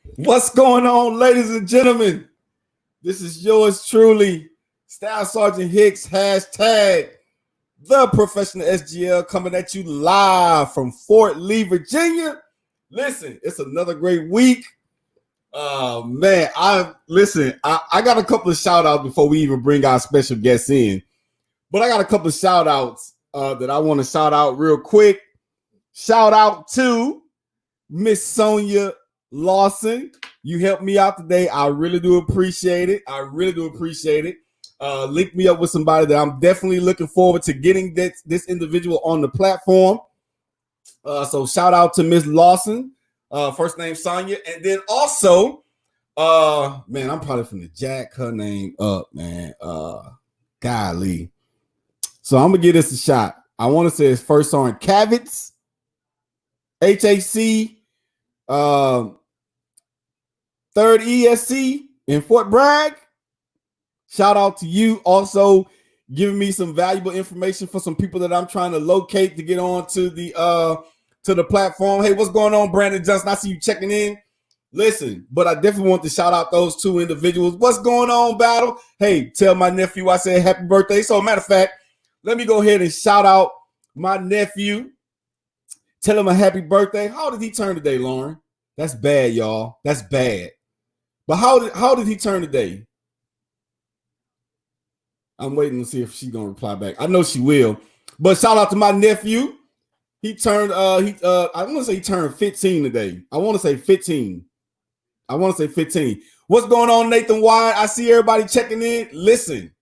What's going on, ladies and gentlemen? This is yours truly, Staff Sergeant Hicks, hashtag the professional SGL, coming at you live from Fort Lee, Virginia. Listen, it's another great week. Man, I got a couple of shout outs before we even bring our special guests in. But I got a couple of shout outs that I want to shout out real quick. Shout out to Miss Sonia Lawson. You helped me out today. I really do appreciate it. Link me up with somebody that I'm definitely looking forward to getting this individual on the platform. So shout out to Miss Lawson. First name Sonia. And then also, man, I'm probably finna jack her name up, man. Golly. So I'm gonna give this a shot. I want to say his first on Cavitz, HAC, third ESC in Fort Bragg. Shout out to you. Also giving me some valuable information for some people that I'm trying to locate to get on to the platform. Hey, what's going on, Brandon Johnson? I see you checking in. Listen, but I definitely want to shout out those two individuals. What's going on, Battle? Hey, tell my nephew I said happy birthday. So, matter of fact, let me go ahead and shout out my nephew. Tell him a happy birthday. How did he turn today, Lauren? That's bad, y'all. That's bad. But how did he turn today? I'm waiting to see if she's gonna reply back. I know she will. But shout out to my nephew. He turned I want to say he turned 15 today. I want to say 15. What's going on, Nathan Wyatt? I see everybody checking in. Listen,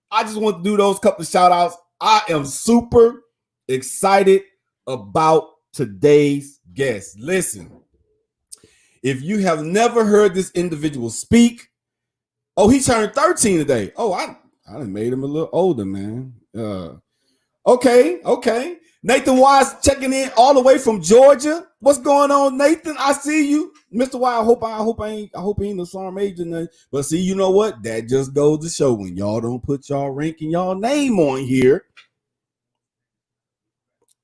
I just want to do those couple of shout outs. I am super excited about today's guest. Listen, if you have never heard this individual speak, he turned 13 today. Oh, I done made him a little older, man. Okay. Nathan Wise checking in all the way from Georgia. What's going on, Nathan? I see you, Mr. Wise. I hope he ain't a sergeant major. But see, you know what? That just goes to show when y'all don't put y'all rank and y'all name on here.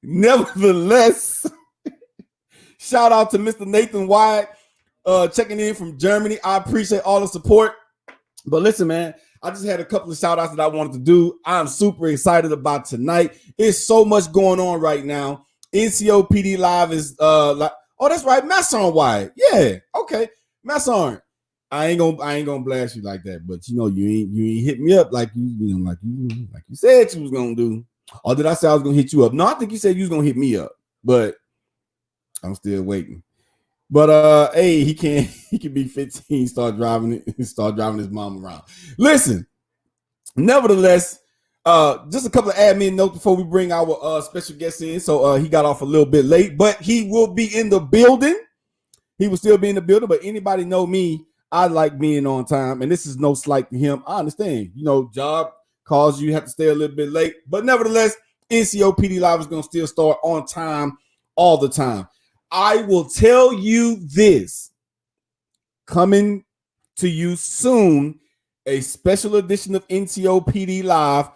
Nevertheless, shout out to Mr. Nathan Wyatt checking in from Germany. I appreciate all the support. But listen, man, I just had a couple of shout outs that I wanted to do. I'm super excited about tonight. It's so much going on right now. NCOPD Live is that's right, Masson Wyatt. Yeah, okay. Masson. I ain't gonna blast you like that, but you ain't hit me up like you said you was gonna do. Or did I say I was gonna hit you up? No, I think you said you was gonna hit me up, but I'm still waiting. But hey, he can be 15, start driving his mom around. Listen, nevertheless, just a couple of admin notes before we bring our special guest in. So he got off a little bit late, but he will be in the building. He will still be in the building, but anybody know me, I like being on time, and this is no slight to him. I understand, job calls you have to stay a little bit late, but nevertheless, NCOPD Live is going to still start on time all the time. I will tell you this, coming to you soon, a special edition of NCOPD Live,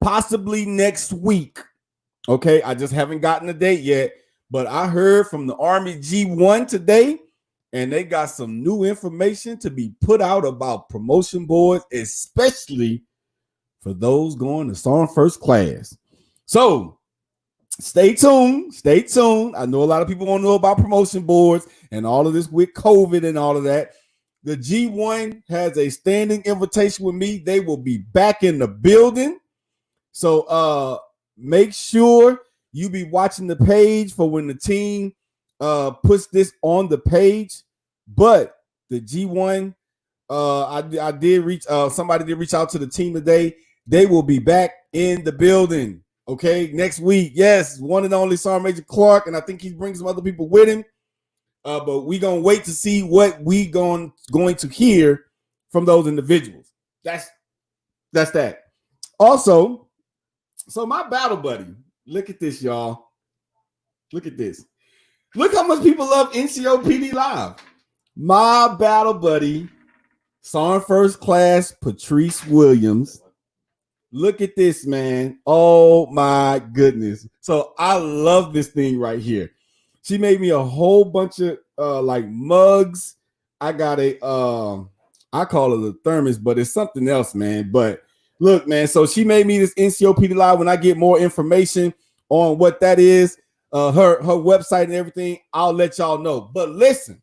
possibly next week. Okay, I just haven't gotten a date yet, but I heard from the Army G1 today, and they got some new information to be put out about promotion boards, especially for those going to Sergeant First Class. So, stay tuned. I know a lot of people want to know about promotion boards and all of this with COVID and all of that. The G1 has a standing invitation with me. They will be back in the building. So make sure you be watching the page for when the team puts this on the page. But the G1, I did reach somebody did reach out to the team today. They will be back in the building. Okay, next week, yes, one and only Sergeant Major Clark, and I think he brings some other people with him. But we're gonna wait to see what we going to hear from those individuals. That's that. Also, so my battle buddy, look at this, y'all. Look at this. Look how much people love NCOPD Live. My battle buddy, Sergeant First Class Patrice Williams. Look at this, man. Oh my goodness. So I love this thing right here. She made me a whole bunch of like mugs I got a I call it a thermos, but it's something else, man. But look, man, so she made me this NCOPD live. When I get more information on what that is, her website and everything, I'll let y'all know. But listen,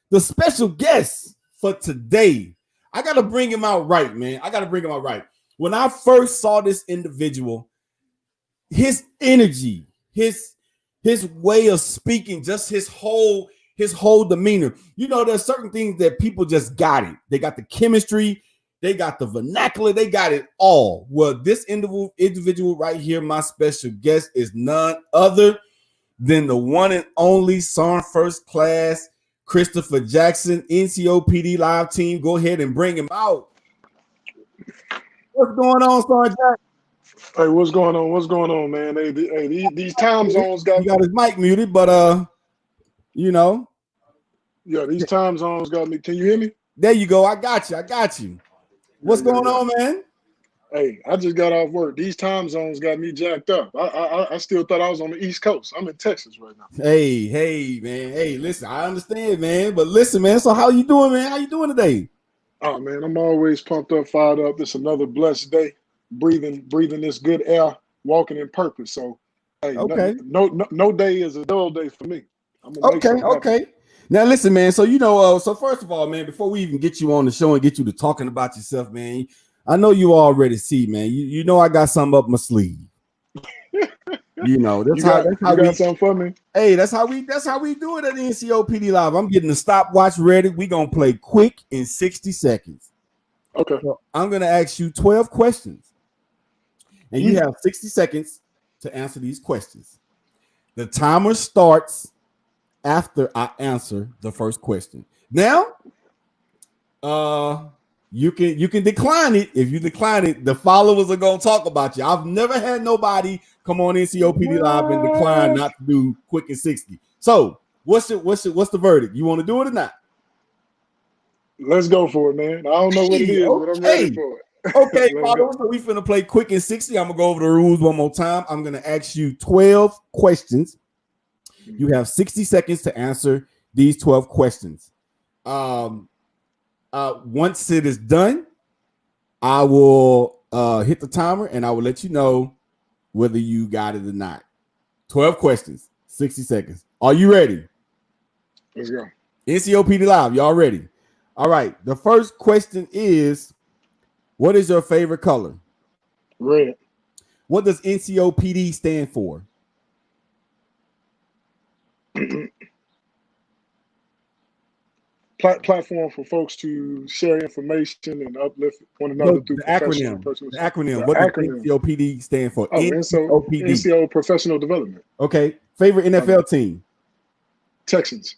the special guest for today, I gotta bring him out right, man. I gotta bring him out right. When I first saw this individual, his energy, his way of speaking, just his whole demeanor. You know, there's certain things that people just got it. They got the chemistry, they got the vernacular, they got it all. Well, this individual right here, my special guest, is none other than the one and only Sergeant First Class Christopher Jackson, NCOPD Live Team. Go ahead and bring him out. What's going on, Sergeant Jackson? Hey, what's going on? What's going on, man? Hey, these time zones got. He got his mic muted, but you know. Yeah, these time zones got me. Can you hear me? There you go. I got you. What's going on, man? Hey, I just got off work. These time zones got me jacked up. I still thought I was on the East Coast. I'm in Texas right now. Hey, man. Hey, listen, I understand, man. But listen, man. So how you doing, man? How you doing today? Oh man, I'm always pumped up, fired up. It's another blessed day. Breathing this good air, walking in purpose. So, hey, okay. No day is a dull day for me. Okay. Now listen, man. So so first of all, man, before we even get you on the show and get you to talking about yourself, man, I know you already see, man. You know I got something up my sleeve. You know, that's how we got something for me. Hey, that's how we do it at NCOPD Live. I'm getting the stopwatch ready. We're gonna play quick in 60 seconds. Okay. So I'm gonna ask you 12 questions, and you have 60 seconds to answer these questions. The timer starts after I answer the first question. Now, you can decline it. If you decline it, the followers are gonna talk about you. I've never had nobody come on NCOPD Live and decline not to do quick in 60. So what's the verdict? You want to do it or not? Let's go for it, man. I don't know what it is, but I'm ready for it. Okay, followers, so we finna play quick in 60. I'm gonna go over the rules one more time. I'm gonna ask you 12 questions. You have 60 seconds to answer these 12 questions. Once it is done, I will hit the timer and I will let you know whether you got it or not. 12 questions, 60 seconds. Are you ready? Let's go. NCOPD Live, y'all ready? All right. The first question is, what is your favorite color? Red. What does NCOPD stand for? Platform for folks to share information and uplift one another through professional and personal. The acronym. What does NCOPD stand for? NCOPD. NCO Professional Development. Okay. Favorite NFL team? Texans.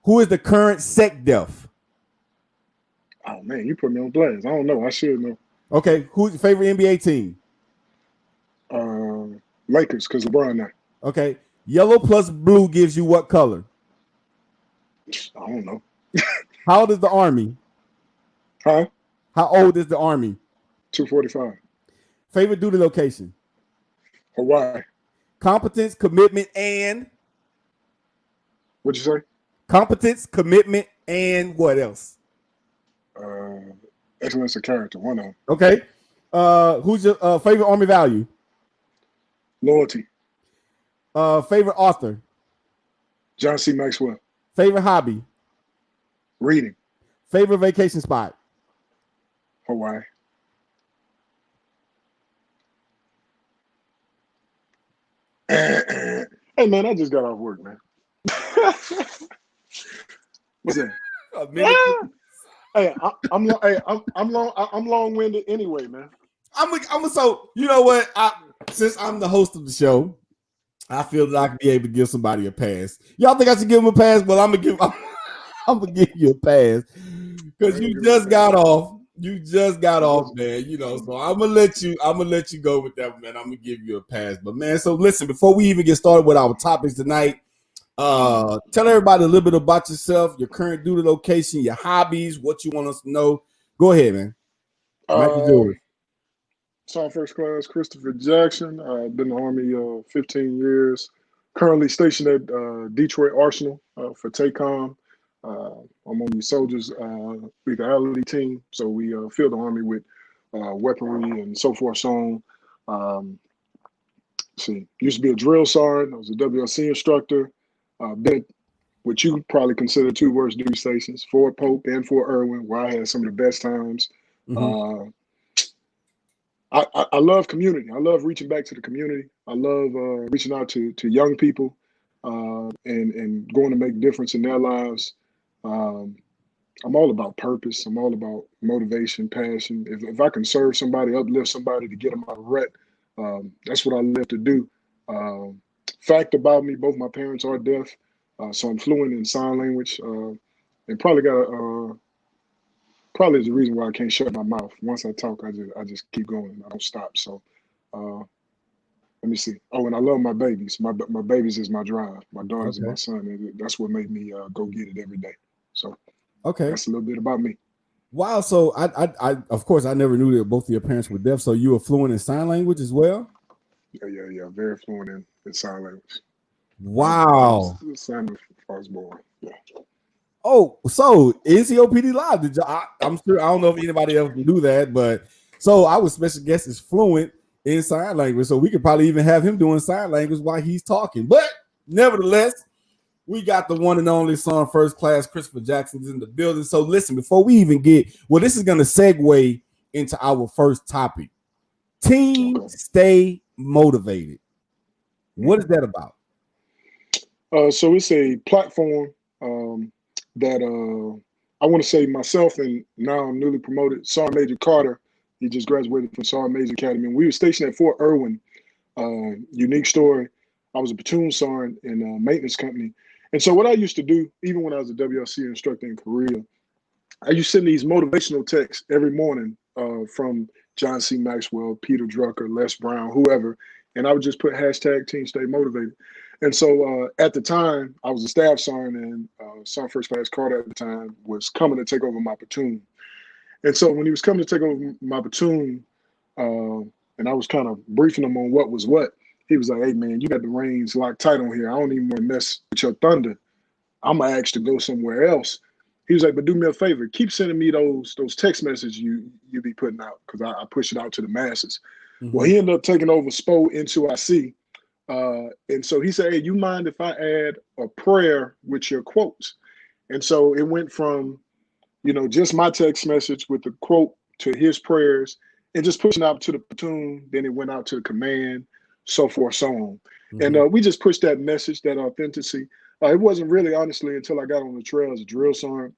Who is the current SecDef? Oh man, you put me on blast. I don't know. I should know. Okay. Who's your favorite NBA team? Lakers, because LeBron now. Okay. Yellow plus blue gives you what color? I don't know. How old is the Army? Huh? How old is the Army? 245. Favorite duty location? Hawaii. Competence, commitment, and? What'd you say? Competence, commitment, and what else? Excellence of character, one of them. Okay. Who's your favorite Army value? Loyalty. Favorite author? John C. Maxwell. Favorite hobby? Reading. Favorite vacation spot? Hawaii. Hey man, I just got off work, man. What's that? Hey, I'm long-winded anyway, man. So you know what? Since I'm the host of the show, I feel that I can be able to give somebody a pass. Y'all think I should give them a pass? Well, I'm gonna give you a pass because you just got off. You just got off, man. You know, so I'm gonna let you go with that, man. I'm gonna give you a pass. But man, so listen, before we even get started with our topics tonight, tell everybody a little bit about yourself, your current duty location, your hobbies, what you want us to know. Go ahead, man. Sergeant First Class Christopher Jackson. I've been in the Army 15 years. Currently stationed at Detroit Arsenal for TACOM. I'm on the soldiers lethality team, so we fill the army with weaponry and so forth. So on. Used to be a drill sergeant. I was a WLC instructor. Been what you probably consider two worst duty stations, Fort Pope and Fort Irwin, where I had some of the best times. Mm-hmm. I love community. I love reaching back to the community. I love reaching out to young people and going to make a difference in their lives. I'm all about purpose. I'm all about motivation, passion. If I can serve somebody, uplift somebody to get them out of rut, that's what I live to do. Fact about me, both my parents are deaf, so I'm fluent in sign language, and probably is the reason why I can't shut my mouth. Once I talk, I just keep going. I don't stop. So let me see. Oh, and I love my babies. My babies is my drive. My daughters and my son. And that's what made me go get it every day. So that's a little bit about me. Wow. So I of course I never knew that both of your parents were deaf. So you were fluent in sign language as well? Yeah. Very fluent in sign language. Wow. Sign I was born. Yeah. Oh, so NCOPD Live. I'm sure I don't know if anybody else knew that, but so our special guest is fluent in sign language. So we could probably even have him doing sign language while he's talking. But nevertheless, we got the one and only son, first class Christopher Jackson is in the building. So listen, before we even this is going to segue into our first topic. Team Stay Motivated. What is that about? So it's a platform that I want to say myself and now newly promoted Sergeant Major Carter. He just graduated from Sergeant Major Academy. And we were stationed at Fort Irwin. Unique story. I was a platoon sergeant in a maintenance company. And so what I used to do, even when I was a WLC instructor in Korea, I used to send these motivational texts every morning from John C. Maxwell, Peter Drucker, Les Brown, whoever. And I would just put hashtag Team Stay Motivated. And so at the time, I was a staff sergeant, and Sergeant First Class Carter at the time was coming to take over my platoon. And so when he was coming to take over my platoon, and I was kind of briefing him on what was what, he was like, "Hey, man, you got the reins locked tight on here. I don't even want to mess with your thunder. I'm going to ask to go somewhere else." He was like, "But do me a favor. Keep sending me those text messages you be putting out, because I push it out to the masses." Mm-hmm. Well, he ended up taking over SPO into IC. And so he said, "Hey, you mind if I add a prayer with your quotes?" And so it went from, just my text message with the quote to his prayers and just pushing out to the platoon. Then it went out to the command, so forth, so on. Mm-hmm. And we just pushed that message, that authenticity. It wasn't really, honestly, until I got on the trail as a drill sergeant,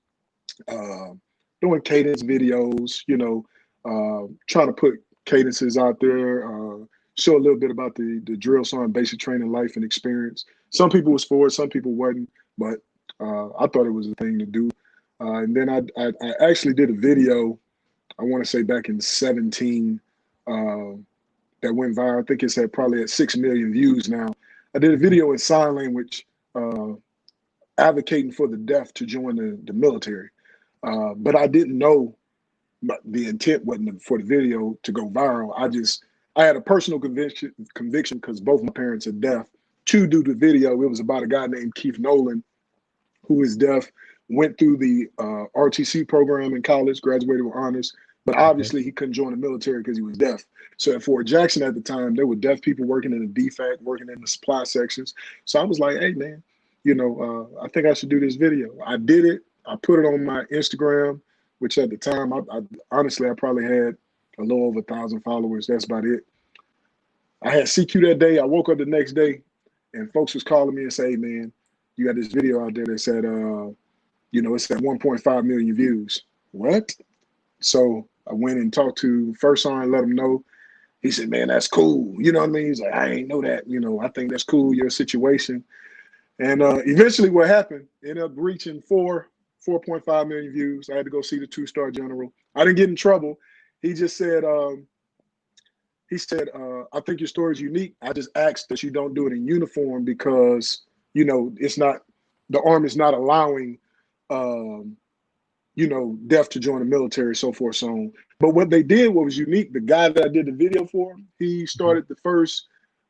doing cadence videos, trying to put cadences out there, show a little bit about the drill sergeant basic training life and experience. Some people was for it, some people wasn't, but I thought it was a thing to do. And then I actually did a video, I want to say back in 2017, that went viral. I think it's probably at 6 million views now. I did a video in sign language advocating for the deaf to join the military. But I didn't know the intent wasn't for the video to go viral. I had a personal conviction because both my parents are deaf to do the video. It was about a guy named Keith Nolan, who is deaf, went through the RTC program in college, graduated with honors, but obviously he couldn't join the military because he was deaf. So at Fort Jackson at the time, there were deaf people working in the DFAC, working in the supply sections. So I was like, "Hey, man, I think I should do this video." I did it. I put it on my Instagram, which at the time, I honestly probably had a little over 1,000 followers. That's about it. I had CQ that day. I woke up the next day, and folks was calling me and say, "Hey, man, you got this video out there that said, it's at 1.5 million views." What? So I went and talked to First Sergeant, let him know. He said, "Man, that's cool." You know what I mean? He's like, "I ain't know that. I think that's cool, your situation." And eventually what happened, ended up reaching 4.5 million views. I had to go see the 2-star general. I didn't get in trouble. He just said, "I think your story is unique. I just asked that you don't do it in uniform because, it's not, the Army's not allowing, deaf to join the military, so forth, so on." But what they did, what was unique, the guy that I did the video for, he started the first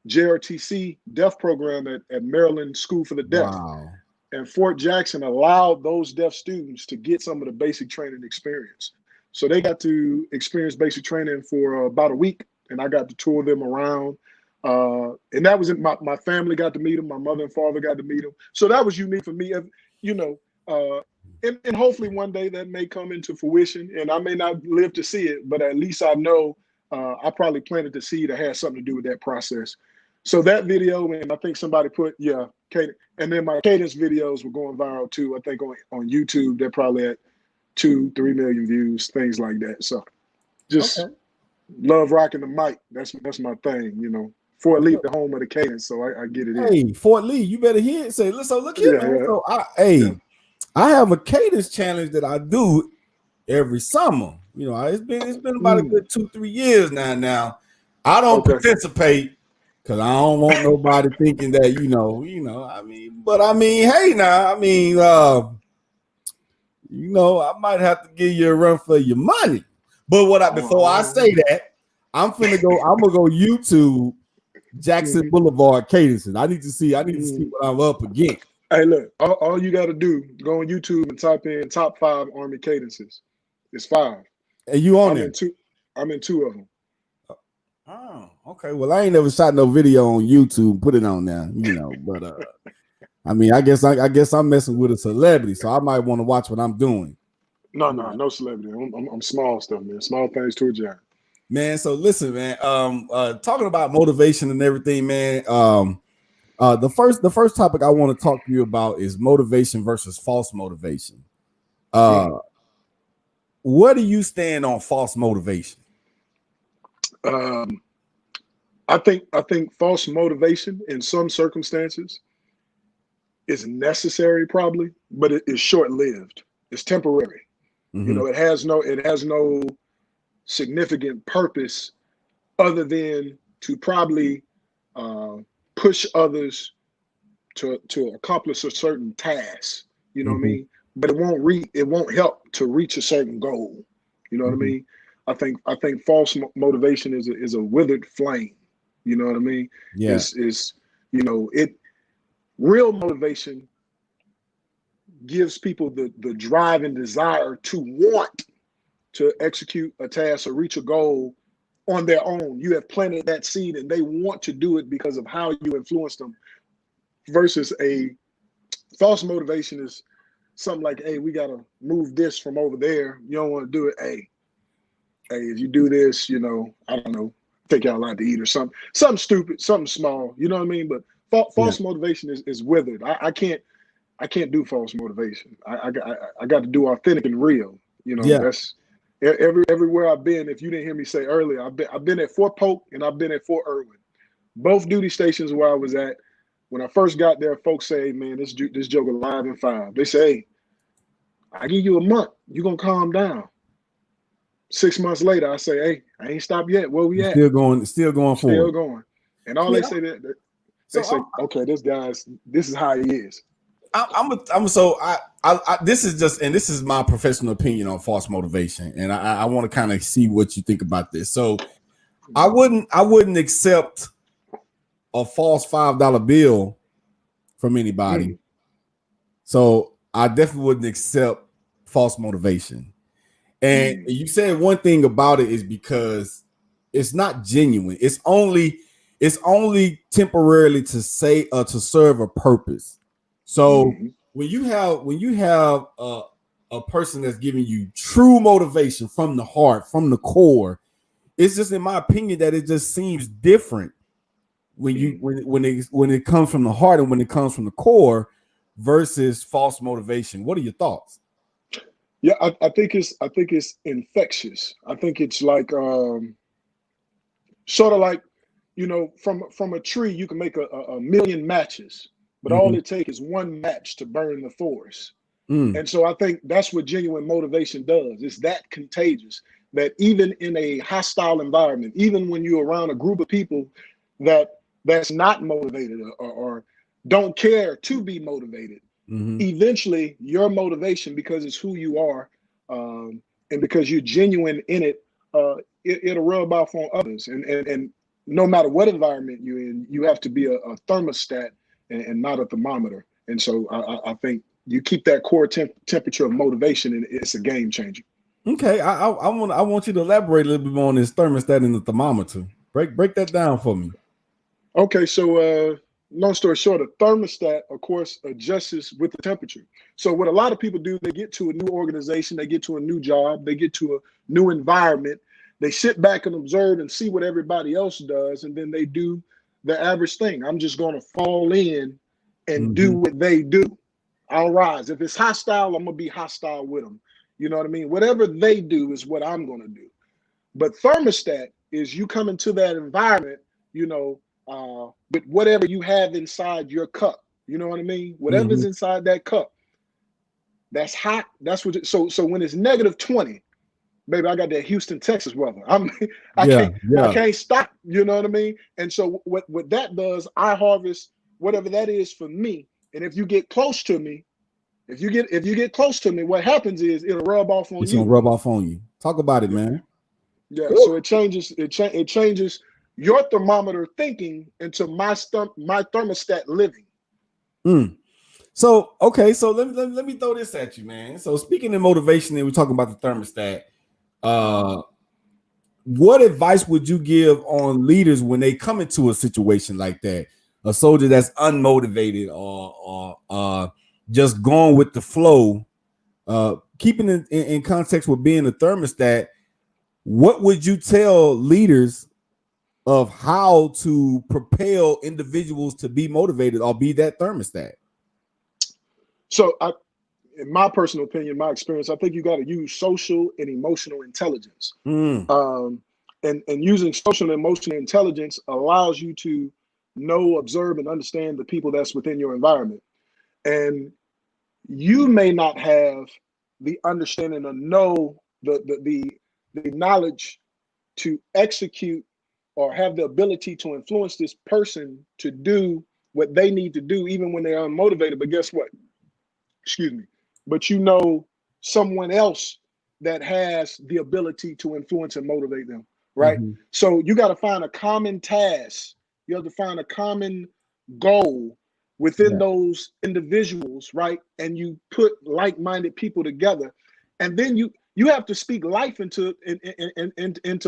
JRTC deaf program at Maryland School for the Deaf. Wow. And Fort Jackson allowed those deaf students to get some of the basic training experience. So they got to experience basic training for about a week, and I got to tour them around. And that was my family got to meet them. My mother and father got to meet them. So that was unique for me, you know. And hopefully one day that may come into fruition, and I may not live to see it, but at least I know I probably planted the seed that had something to do with that process. So that video, and I think somebody put, Cadence, and then my Cadence videos were going viral too. I think on YouTube, they're probably at 2-3 million views, things like that. So just love rocking the mic. That's my thing, you know. Fort Lee, the home of the Cadence, so I get it in. Hey, Fort Lee, you better hear it. Say, so look here, man. Yeah. So I have a Cadence challenge that I do every summer. You know, it's been about a good 2-3 years now. I don't participate because I don't want nobody thinking that, you know, I mean, but I mean, hey now, I mean, you know, I might have to give you a run for your money. But before I say that, I'm gonna go YouTube Jackson Boulevard cadences. I need to see what I'm up against. Hey, look, all you got to do, go on YouTube and type in top 5 Army cadences. It's 5. And you on there? I'm in 2 of them. Oh, okay. Well, I ain't never shot no video on YouTube, put it on there, you know. But I mean, I guess I'm messing with a celebrity, so I might want to watch what I'm doing. No celebrity. I'm small stuff, man. Small things to a giant. Man, so listen, man. Talking about motivation and everything, man. The first topic I want to talk to you about is motivation versus false motivation. Where do you stand on false motivation? I think false motivation in some circumstances is necessary, probably, but it is short-lived. It's temporary. You know, it has no significant purpose other than to probably push others to accomplish a certain task. You know what I mean? But it won't help to reach a certain goal. You know what I mean? I think false motivation is a withered flame. You know what I mean? Yeah. Is you know, real motivation gives people the drive and desire to want to execute a task or reach a goal on their own. You have planted that seed and they want to do it because of how you influence them, versus a false motivation is something like, hey, we got to move this from over there. You don't want to do it. Hey, if you do this, you know, I don't know, take y'all out to eat or something stupid, something small, you know what I mean? But false motivation is withered. I can't do false motivation. I got to do authentic and real. You know, that's everywhere I've been. If you didn't hear me say earlier, I've been at Fort Polk and I've been at Fort Irwin, both duty stations where I was at. When I first got there, folks say, man, this joker alive in 5. They say, hey, I give you a month, you gonna calm down. 6 months later, I say, hey, I ain't stopped yet. Where we at? Still going forward. Still going. And all they say they say, okay, this is how he is. This is my professional opinion on false motivation, and I want to kind of see what you think about this. So I wouldn't accept a false $5 bill from anybody. So I definitely wouldn't accept false motivation. And you said one thing about it is because it's not genuine. It's only temporarily to serve a purpose. So when you have a person that's giving you true motivation from the heart, from the core, it's just, in my opinion, that it just seems different when it comes from the heart and when it comes from the core versus false motivation. What are your thoughts? Yeah, I think it's infectious. I think it's like sort of like, you know, from a tree you can make a million matches, but all it takes is one match to burn the forest. And so I think that's what genuine motivation does. It's that contagious that even in a hostile environment, even when you're around a group of people that's not motivated or don't care to be motivated, eventually your motivation, because it's who you are, and because you're genuine in it, it'll rub off on others. And no matter what environment you're in, you have to be a thermostat and not a thermometer. And so I think you keep that core temperature of motivation, and it's a game changer. Okay, I want you to elaborate a little bit more on this thermostat and the thermometer. Break that down for me. Okay, so long story short, a thermostat, of course, adjusts with the temperature. So what a lot of people do, they get to a new organization, they get to a new job, they get to a new environment, they sit back and observe and see what everybody else does, and then they do the average thing. I'm just going to fall in and do what they do. I'll rise. If it's hostile, I'm going to be hostile with them. You know what I mean? Whatever they do is what I'm going to do. But thermostat is you come into that environment, you know, with whatever you have inside your cup. You know what I mean? Whatever's inside that cup, that's hot. That's what. So when it's -20, baby, I got that Houston, Texas weather. I can't stop. You know what I mean? And so what that does, I harvest whatever that is for me. And if you get close to me, if you get close to me, what happens is it'll rub off on you. It's gonna rub off on you. Talk about it, man. Yeah. So it changes. It changes your thermometer thinking into my thermostat living. So okay, so let me throw this at you, man. So speaking of motivation, and we're talking about the thermostat. What advice would you give on leaders when they come into a situation like that? A soldier that's unmotivated or just going with the flow, keeping it in context with being a thermostat. What would you tell leaders of how to propel individuals to be motivated or be that thermostat? So in my personal opinion, my experience, I think you got to use social and emotional intelligence. And using social and emotional intelligence allows you to know, observe, and understand the people that's within your environment. And you may not have the understanding or know the knowledge to execute or have the ability to influence this person to do what they need to do, even when they're unmotivated. But guess what? Excuse me. But you know someone else that has the ability to influence and motivate them, right? So you got to find a common task. You have to find a common goal within those individuals, right? And you put like-minded people together, and then you have to speak life into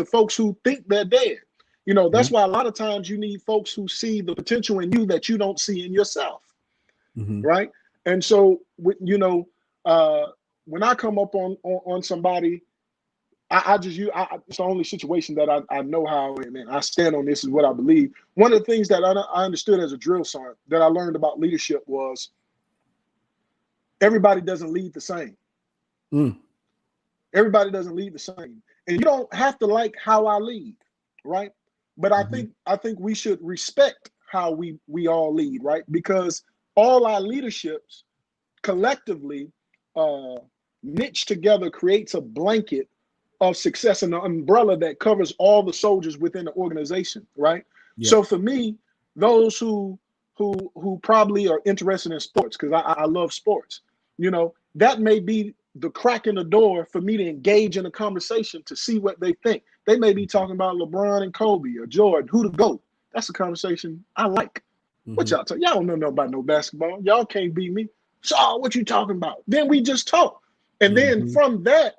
folks who think they're dead. You know, that's why a lot of times you need folks who see the potential in you that you don't see in yourself, right? And so, you know, when I come up on somebody, it's the only situation that I know how, and I stand on this is what I believe. One of the things that I understood as a drill sergeant that I learned about leadership was everybody doesn't lead the same. Everybody doesn't lead the same. And you don't have to like how I lead, right? But I think we should respect how we all lead, right? Because all our leaderships collectively knit together creates a blanket of success and an umbrella that covers all the soldiers within the organization, right? So for me, those who probably are interested in sports, because I love sports, you know, that may be the crack in the door for me to engage in a conversation to see what they think. They may be talking about LeBron and Kobe or Jordan, who to go. That's a conversation I like. What y'all talk? Y'all don't know nothing about no basketball. Y'all can't beat me. So what you talking about? Then we just talk. And then from that,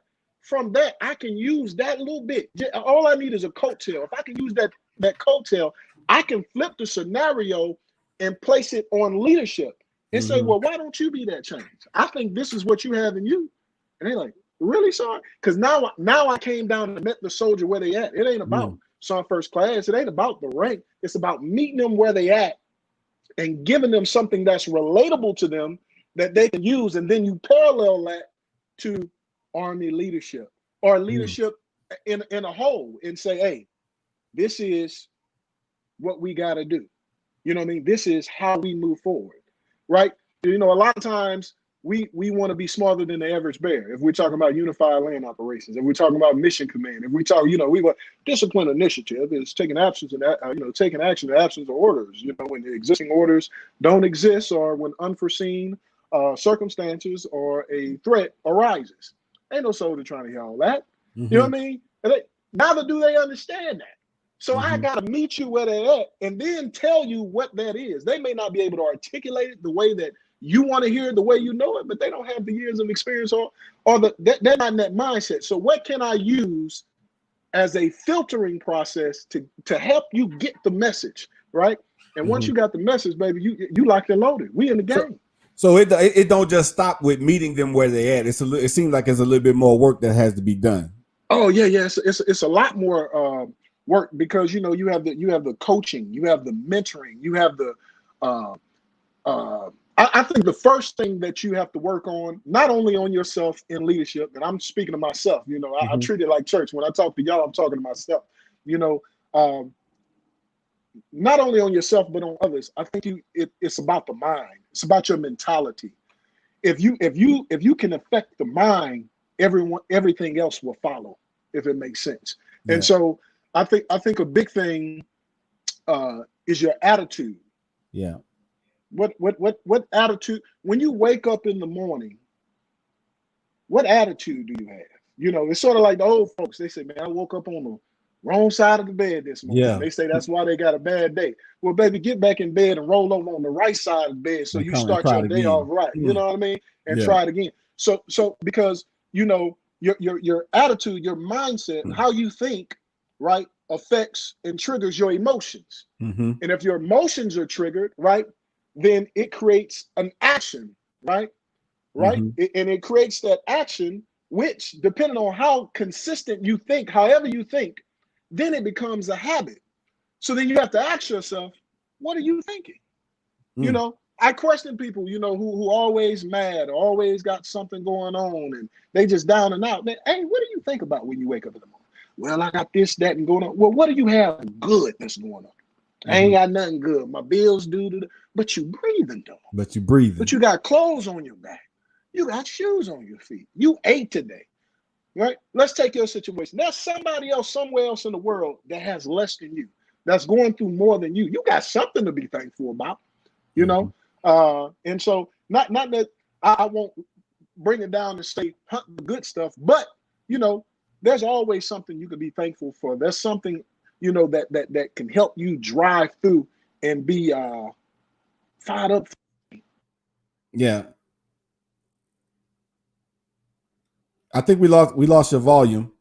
I can use that little bit. All I need is a coattail. If I can use that coattail, I can flip the scenario and place it on leadership and say, well, why don't you be that change? I think this is what you have in you. And they're like, really, son? Because now I came down and met the soldier where they at. It ain't about son first class. It ain't about the rank. It's about meeting them where they at and giving them something that's relatable to them that they can use. And then you parallel that to Army leadership or leadership in a whole and say, hey, this is what we got to do. You know what I mean? This is how we move forward, right? You know, a lot of times we want to be smarter than the average bear. If we're talking about unified land operations, if we're talking about mission command, if we talk, you know, we want discipline initiative is taking action in the absence of orders. You know, when the existing orders don't exist or when unforeseen circumstances or a threat arises. Ain't no soldier trying to hear all that. You know what I mean? Neither do they understand that. So I got to meet you where they're at and then tell you what that is. They may not be able to articulate it the way that you want to hear it the way you know it, but they don't have the years of experience or they're not in that mindset. So what can I use as a filtering process to help you get the message, right? And once you got the message, baby, you locked and loaded. We in the game. So it don't just stop with meeting them where they at. It seems like it's a little bit more work that has to be done. Oh yeah. It's a lot more work, because you have the coaching, you have the mentoring, you have the I think the first thing that you have to work on, not only on yourself in leadership, and I'm speaking to myself, I treat it like church. When I talk to y'all, I'm talking to myself, not only on yourself, but on others. I think it's about the mind. It's about your mentality. If you can affect the mind, everything else will follow, if it makes sense. Yeah. And so I think a big thing is your attitude. Yeah. What attitude, when you wake up in the morning, what attitude do you have? It's sort of like the old folks. They say, man, I woke up on the wrong side of the bed this morning. Yeah. They say that's why they got a bad day. Well, baby, get back in bed and roll over on the right side of the bed so you start your day off right. You know what I mean? And try it again. So because your attitude, your mindset, how you think, right, affects and triggers your emotions. And if your emotions are triggered, right, then it creates an action, right? And it creates that action, which, depending on how consistent you think, however you think, then it becomes a habit. So then you have to ask yourself, what are you thinking? I question people, who always mad, or always got something going on, and they just down and out. Man, hey, what do you think about when you wake up in the morning? Well, I got this, that, and going on. Well, what do you have good that's going on? I ain't got nothing good. My bills due, but you breathing though. But you breathing. But you got clothes on your back. You got shoes on your feet. You ate today, right? Let's take your situation. There's somebody else somewhere else in the world that has less than you, that's going through more than you. You got something to be thankful about, and so not that I won't bring it down and say hunt the good stuff, but there's always something you can be thankful for. There's something that can help you drive through and be fired up. Yeah. I think we lost your volume.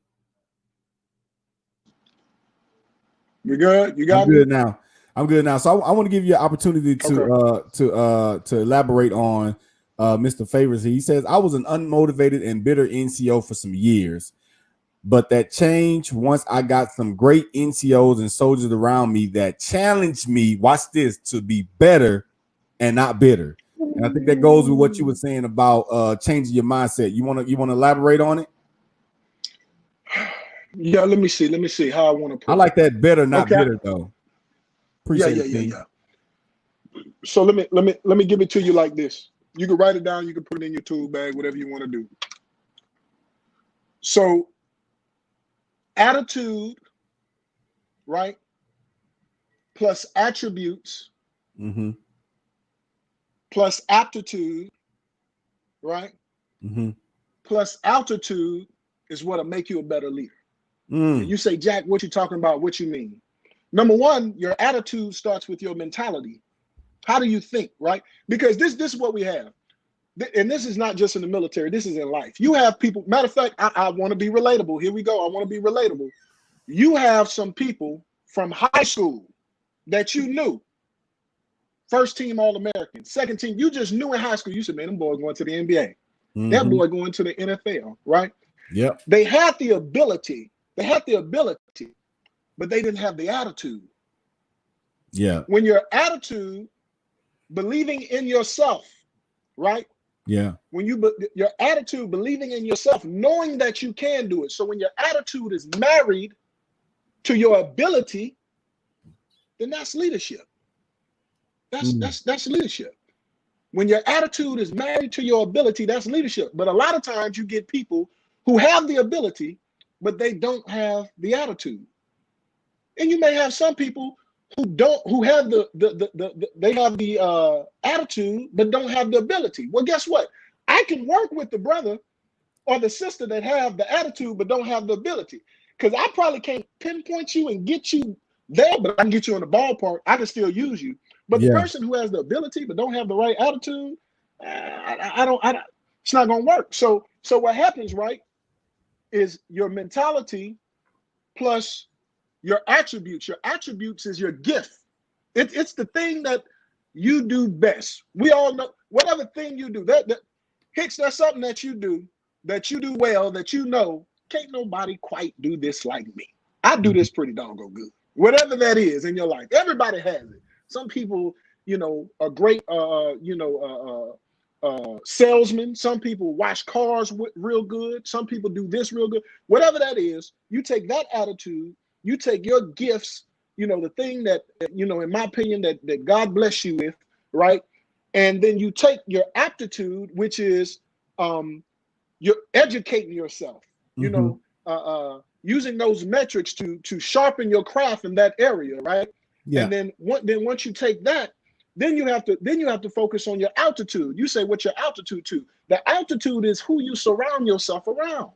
You good? You got I'm good now. I'm good now. So I want to give you an opportunity to elaborate on Mr. Favors. He says, I was an unmotivated and bitter NCO for some years, but that changed once I got some great NCOs and soldiers around me that challenged me, watch this, to be better and not bitter. And I think that goes with what you were saying about changing your mindset. You want to elaborate on it? Yeah, let me see how I want to put it. I like that better, not bitter, though. Appreciate it. Yeah. So let me give it to you like this. You can write it down, you can put it in your tool bag, whatever you want to do. So attitude, right, plus attributes, plus aptitude, right, plus altitude is what'll make you a better leader. And you say, Jack, what you talking about? What you mean? Number one, your attitude starts with your mentality. How do you think, right? Because this is what we have. And this is not just in the military. This is in life. You have people, matter of fact, I want to be relatable. Here we go. I want to be relatable. You have some people from high school that you knew. First team All-American, second team, you just knew in high school. You said, man, them boys going to the NBA. That boy going to the NFL, right? Yep. They had the ability, but they didn't have the attitude. Yeah. When your attitude, believing in yourself, right? Yeah. When your attitude, believing in yourself, knowing that you can do it. So when your attitude is married to your ability, then that's leadership. That's leadership. When your attitude is married to your ability, that's leadership. But a lot of times you get people who have the ability, but they don't have the attitude. And you may have some people who have the attitude, but don't have the ability. Well, guess what? I can work with the brother or the sister that have the attitude, but don't have the ability. Because I probably can't pinpoint you and get you there, but I can get you in the ballpark. I can still use you. But the person who has the ability, but don't have the right attitude, I don't. It's not gonna work. So what happens, right, is your mentality plus your attributes. Your attributes is your gift. It's the thing that you do best. We all know whatever thing you do. That Hicks, that's something that you do well, that you know can't nobody quite do this like me. I do this pretty doggone good. Whatever that is in your life, everybody has it. Some people, are great, salesmen. Some people wash cars real good. Some people do this real good. Whatever that is, you take that attitude, you take your gifts, the thing that, in my opinion, that God bless you with, right? And then you take your aptitude, which is you're educating yourself, using those metrics to sharpen your craft in that area, right? Yeah. And then once you take that, then you have to focus on your altitude. You say, what's your altitude to? The altitude is who you surround yourself around.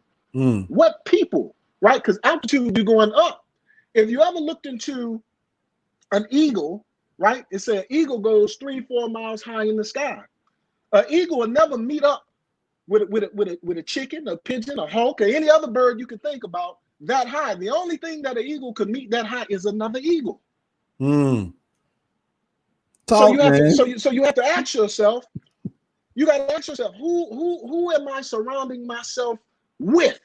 What people, right? Because altitude, you're going up. If you ever looked into an eagle, right? It said eagle goes 3-4 miles high in the sky. An eagle will never meet up with a chicken, a pigeon, a hawk, or any other bird you could think about that high. The only thing that an eagle could meet that high is another eagle. So you have to ask yourself, who am I surrounding myself with,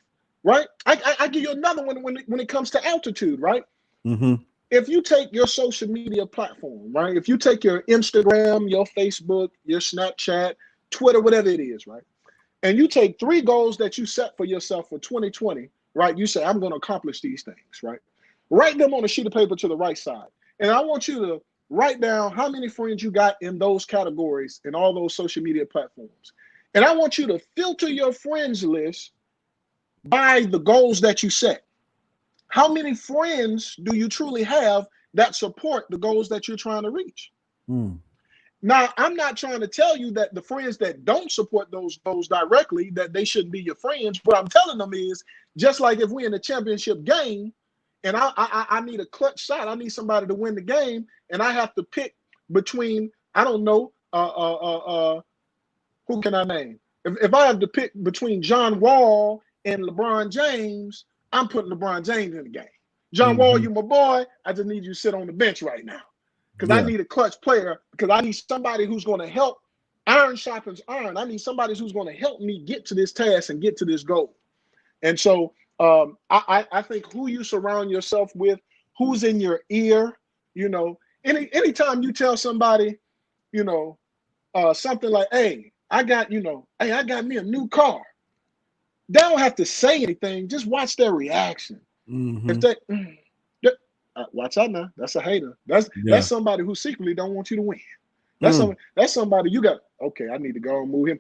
right? I give you another one when it comes to altitude, right? If you take your social media platform, right? If you take your Instagram, your Facebook, your Snapchat, Twitter, whatever it is, right? And you take 3 goals that you set for yourself for 2020, right? You say, I'm going to accomplish these things, right? Write them on a sheet of paper to the right side. And I want you to write down how many friends you got in those categories and all those social media platforms. And I want you to filter your friends list by the goals that you set. How many friends do you truly have that support the goals that you're trying to reach? Now, I'm not trying to tell you that the friends that don't support those goals directly, that they shouldn't be your friends. What I'm telling them is, just like if we're in a championship game and I need a clutch shot, I need somebody to win the game, and I have to pick between, I don't know, who can I name? If I have to pick between John Wall and LeBron James, I'm putting LeBron James in the game. John Wall, you my boy. I just need you to sit on the bench right now. Because I need a clutch player, because I need somebody who's going to help. Iron sharpens iron. I need somebody who's going to help me get to this task and get to this goal. And so I think who you surround yourself with, who's in your ear, anytime you tell somebody, something like, hey, I got me a new car. They don't have to say anything. Just watch their reaction. If they watch out now. That's a hater. That's somebody who secretly don't want you to win. That's somebody you got. Okay, I need to go and move him.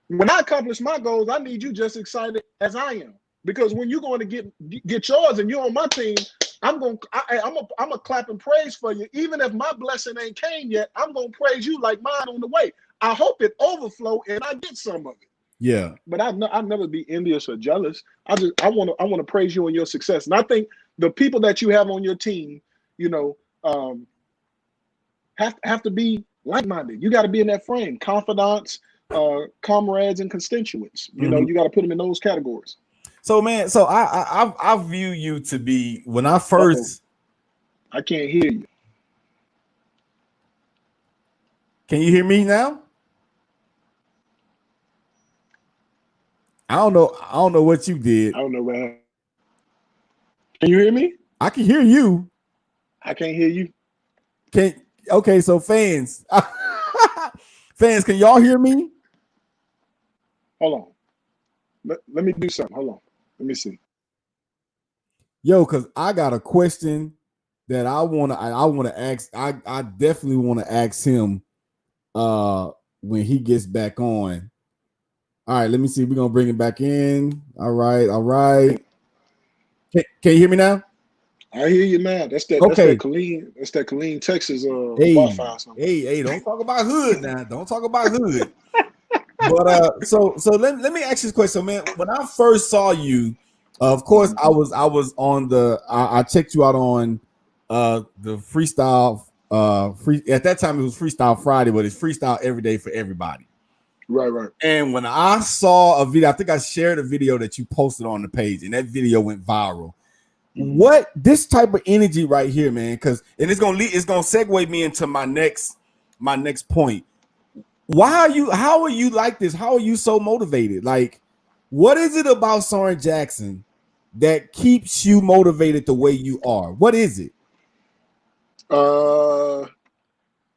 When I accomplish my goals, I need you just excited as I am. Because when you're going to get yours and you're on my team, I'm a clap and praise for you. Even if my blessing ain't came yet, I'm gonna praise you like mine on the way. I hope it overflow and I get some of it. Yeah. But I'll never be envious or jealous. I want to praise you on your success. And I think the people that you have on your team, have to be like-minded. You got to be in that frame, confidants, comrades, and constituents. You got to put them in those categories. So, man, I view you to be, when I first. I can't hear you. Can you hear me now? I don't know what you did. I don't know what happened. Can you hear me? I can hear you. I can't hear you. Okay, so fans, can y'all hear me? Hold on. Let me do something. Hold on. Let me see. Yo, because I got a question that I wanna ask. I definitely want to ask him when he gets back on. All right, let me see. We're gonna bring it back in. All right. Can you hear me now? I hear you now. That's that Killeen, Texas Wi-Fi. Hey, don't talk about hood now. Don't talk about hood. But so let me ask you this question, man. When I first saw you, of course, I was on I checked you out on the freestyle free. At that time, it was Freestyle Friday, but it's freestyle every day for everybody. Right. And when I saw a video, I think I shared a video that you posted on the page, and that video went viral. What this type of energy right here, man? Because it's gonna segue me into my next point. How are you like this? How are you so motivated? Like, what is it about Soren Jackson that keeps you motivated the way you are? What is it?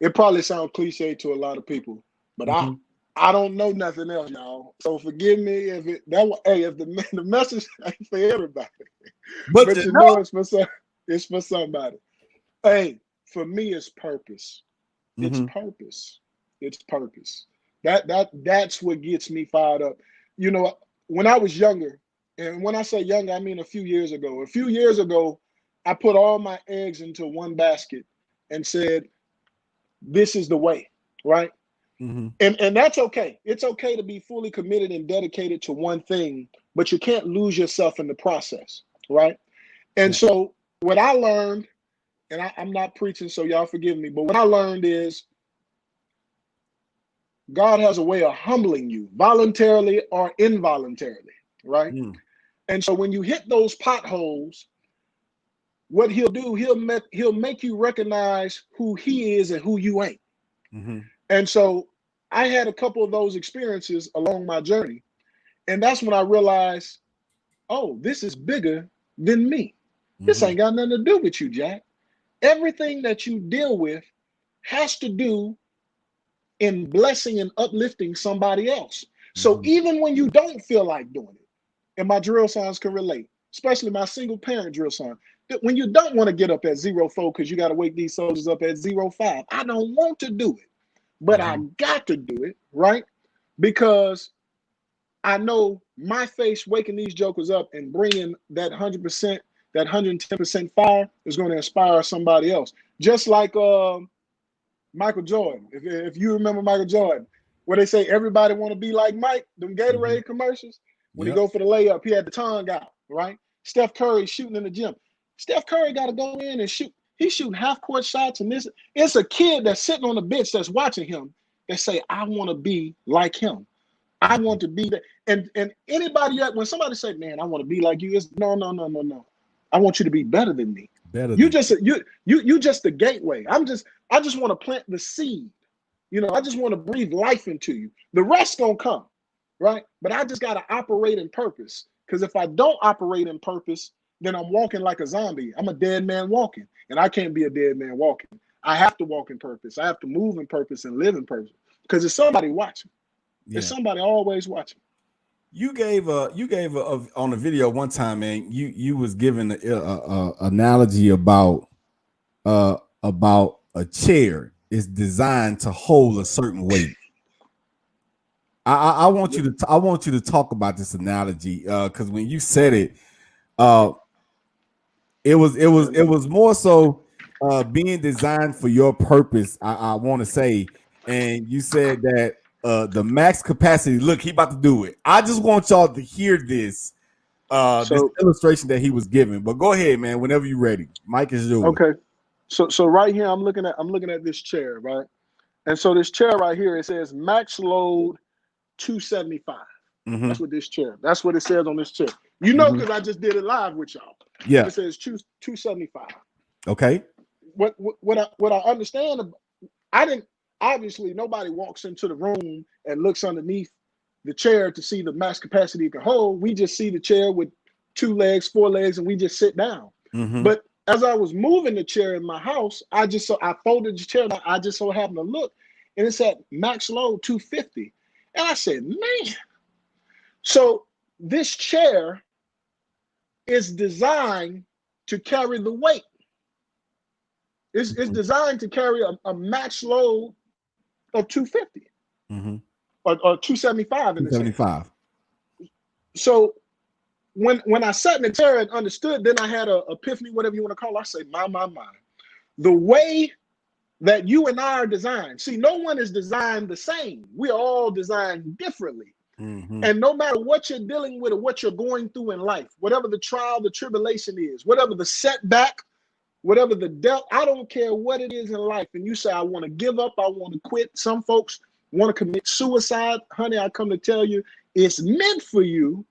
It probably sounds cliche to a lot of people, but I don't know nothing else, y'all. So forgive me if the message ain't for everybody, but you know it's for somebody. Hey, for me, it's purpose. It's purpose. It's purpose. That's what gets me fired up. You know, when I was younger, and when I say younger, I mean a few years ago. A few years ago, I put all my eggs into one basket and said, this is the way, right? And that's okay. It's okay to be fully committed and dedicated to one thing, but you can't lose yourself in the process, right? And so what I learned, and I'm not preaching, so y'all forgive me, but what I learned is God has a way of humbling you voluntarily or involuntarily, right? And so when you hit those potholes, what he'll do, he'll make you recognize who he is and who you ain't. And so I had a couple of those experiences along my journey. And that's when I realized, oh, this is bigger than me. This ain't got nothing to do with you, Jack. Everything that you deal with has to do in blessing and uplifting somebody else. So even when you don't feel like doing it, and my drill sons can relate, especially my single parent drill son, that when you don't want to get up at 04 because you got to wake these soldiers up at 05, I don't want to do it, but I got to do it, right? Because I know my face waking these jokers up and bringing that 100%, that 110% fire is going to inspire somebody else. Just like Michael Jordan. If you remember Michael Jordan, where they say everybody want to be like Mike, them Gatorade commercials, when he go for the layup, he had the tongue out, right? Steph Curry shooting in the gym. Steph Curry got to go in and shoot. He's shooting half-court shots, and it's a kid that's sitting on the bench that's watching him that say, I want to be like him. I want to be that. And anybody when somebody say, man, I want to be like you, it's no. I want you to be better than me. You just the gateway. I just want to plant the seed. You know, I just want to breathe life into you. The rest gonna come, right? But I just gotta operate in purpose. Because if I don't operate in purpose, then I'm walking like a zombie. I'm a dead man walking, and I can't be a dead man walking. I have to walk in purpose. I have to move in purpose and live in purpose. Because there's somebody watching. There's somebody always watching. You gave on the video one time, man. You was giving a analogy about a chair is designed to hold a certain weight. I want you to talk about this analogy because when you said it, it was more so being designed for your purpose. I want to say, and you said that the max capacity. Look, he about to do it. I just want y'all to hear this. This illustration that he was giving. But go ahead, man. Whenever you're ready, Mike is yours. Okay. So right here, I'm looking at this chair, right? And so this chair right here, it says max load 275. That's what that's what it says on this chair. You know, because I just did it live with y'all. Yeah. It says 275. Okay. What I understand, obviously nobody walks into the room and looks underneath the chair to see the max capacity it can hold. We just see the chair with 2 legs, 4 legs, and we just sit down. But as I was moving the chair in my house, I folded the chair and I just so happened to look, and it said max load 250. And I said, man. So this chair is designed to carry the weight. It's designed to carry a max load of 250 or 275 in the 275. So when I sat in the chair and understood, then I had an epiphany, whatever you want to call it. I say, my. The way that you and I are designed. See, no one is designed the same. We are all designed differently. And no matter what you're dealing with or what you're going through in life, whatever the trial, the tribulation is, whatever the setback, whatever the doubt, I don't care what it is in life. And you say, I want to give up, I want to quit. Some folks, want to commit suicide, honey, I come to tell you, it's meant for you,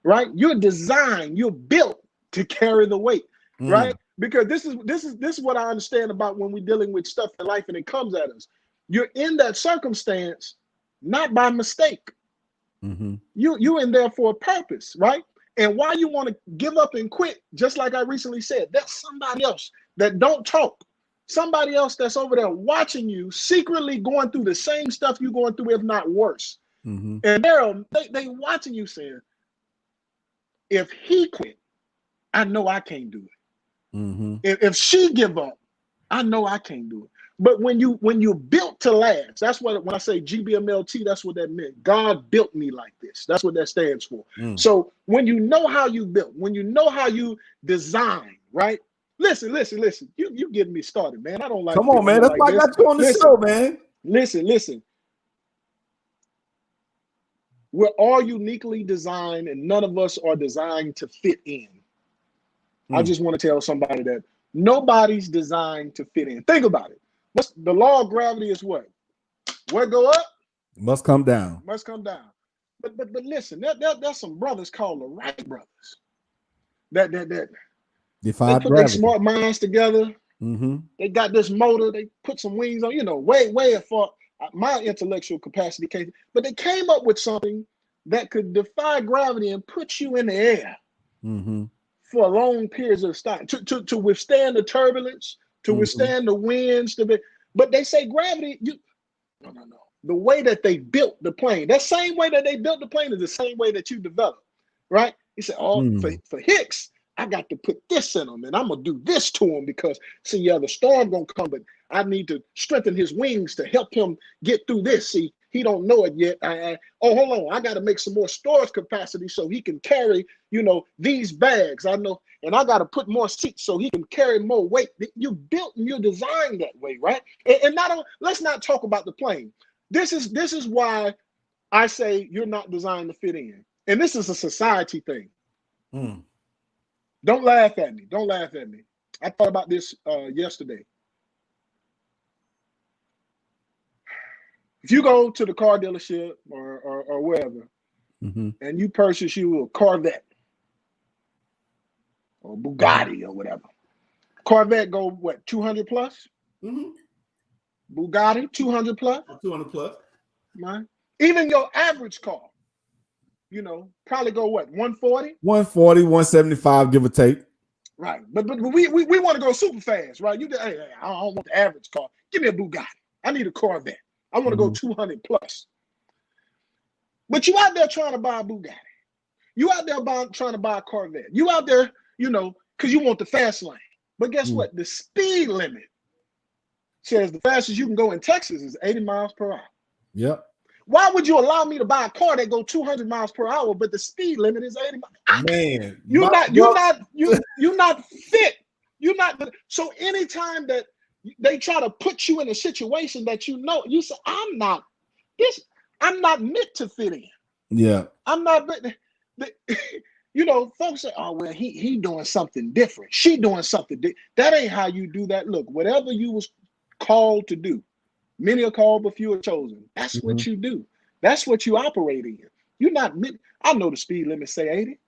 right? You're designed, you're built to carry the weight, right? Because this is what I understand about when we're dealing with stuff in life and it comes at us. You're in that circumstance not by mistake. You're in there for a purpose, right? And why you want to give up and quit, just like I recently said, that's somebody else that don't talk. Somebody else that's over there watching you, secretly going through the same stuff you're going through, if not worse. And they watching you saying, if he quit, I know I can't do it. If she give up, I know I can't do it. But when you're built to last, that's what, when I say GBMLT, that's what that meant. God built me like this. That's what that stands for. So when you know how you built, when you know how you design, right? Listen. You getting me started, man. I don't like. Come on, man. That's why I got you on the show, man. Listen. We're all uniquely designed, and none of us are designed to fit in. I just want to tell somebody that nobody's designed to fit in. Think about it. The law of gravity is what? What go up must come down. Must come down. But listen, there's some brothers called the Wright brothers. That they put their smart minds together. They got this motor. They put some wings on. Way far. My intellectual capacity came, but they came up with something that could defy gravity and put you in the air for long periods of time to withstand the turbulence, to withstand the winds. But they say gravity. No. The way that they built the plane, that same way that they built the plane is the same way that you develop, right? He said, for Hicks, I got to put this in him, and I'm gonna do this to him because see, the storm gonna come, but I need to strengthen his wings to help him get through this. See, he don't know it yet. Hold on, I got to make some more storage capacity so he can carry, these bags. I know, and I got to put more seats so he can carry more weight. You built and you're designed that way, right? And let's not talk about the plane. This is why I say you're not designed to fit in, and this is a society thing. Don't laugh at me. Don't laugh at me. I thought about this yesterday. If you go to the car dealership or wherever, and you purchase you a Corvette or Bugatti or whatever, Corvette go what, 200 plus? Bugatti 200 plus. 200 plus. Man. Even your average car, probably go what, 140? 140, 175, give or take. Right, but we want to go super fast, right? Hey, I don't want the average car. Give me a Bugatti. I need a Corvette. I want to go 200 plus. But you out there trying to buy a Bugatti. You out there trying to buy a Corvette. You out there, because you want the fast lane. But guess what? The speed limit says the fastest you can go in Texas is 80 miles per hour. Yep. Why would you allow me to buy a car that go 200 miles per hour, but the speed limit is 80 miles? Man, you're not fit. You're not. So anytime that they try to put you in a situation that you say, I'm not meant to fit in. Yeah. I'm not. Folks say, oh, well, he doing something different. She doing something different. That ain't how you do that. Look, whatever you was called to do, many are called, but few are chosen. That's what you do. That's what you operate in. You're not. I know the speed limit say 80,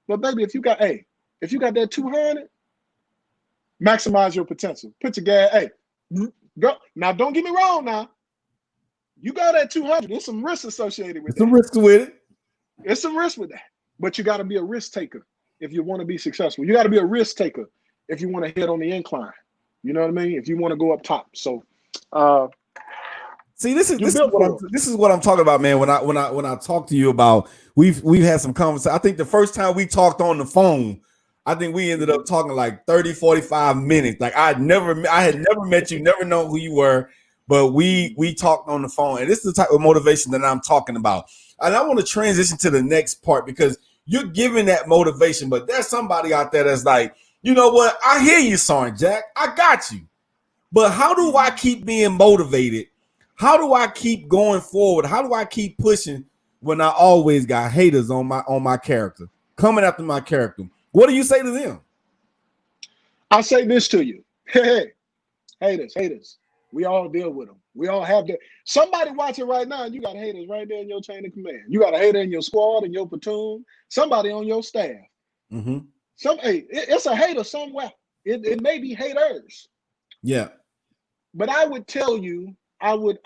but baby, if you got that 200, maximize your potential. Put your gas. Hey, go now. Don't get me wrong. Now, you got that 200. There's some risks associated with it. Some risks with it. There's some risk with that, but you got to be a risk taker if you want to be successful. You got to be a risk taker if you want to head on the incline. You know what I mean? If you want to go up top. So, see, this is what I'm talking about, man. When I talk to you about, we've had some conversations. I think the first time we talked on the phone, I think we ended up talking like 30, 45 minutes. Like I had never met you, never known who you were, but we talked on the phone. And this is the type of motivation that I'm talking about. And I want to transition to the next part because you're giving that motivation, but there's somebody out there that's like, you know what? I hear you, Sergeant Jack. I got you. But how do I keep being motivated? How do I keep going forward? How do I keep pushing when I always got haters on my character, coming after my character? What do you say to them? I'll say this to you. Hey, haters. We all deal with them. We all have that. Somebody watching right now, and you got haters right there in your chain of command. You got a hater in your squad, in your platoon, somebody on your staff. Mm-hmm. It's a hater somewhere. It may be haters. Yeah. But I would tell you, I would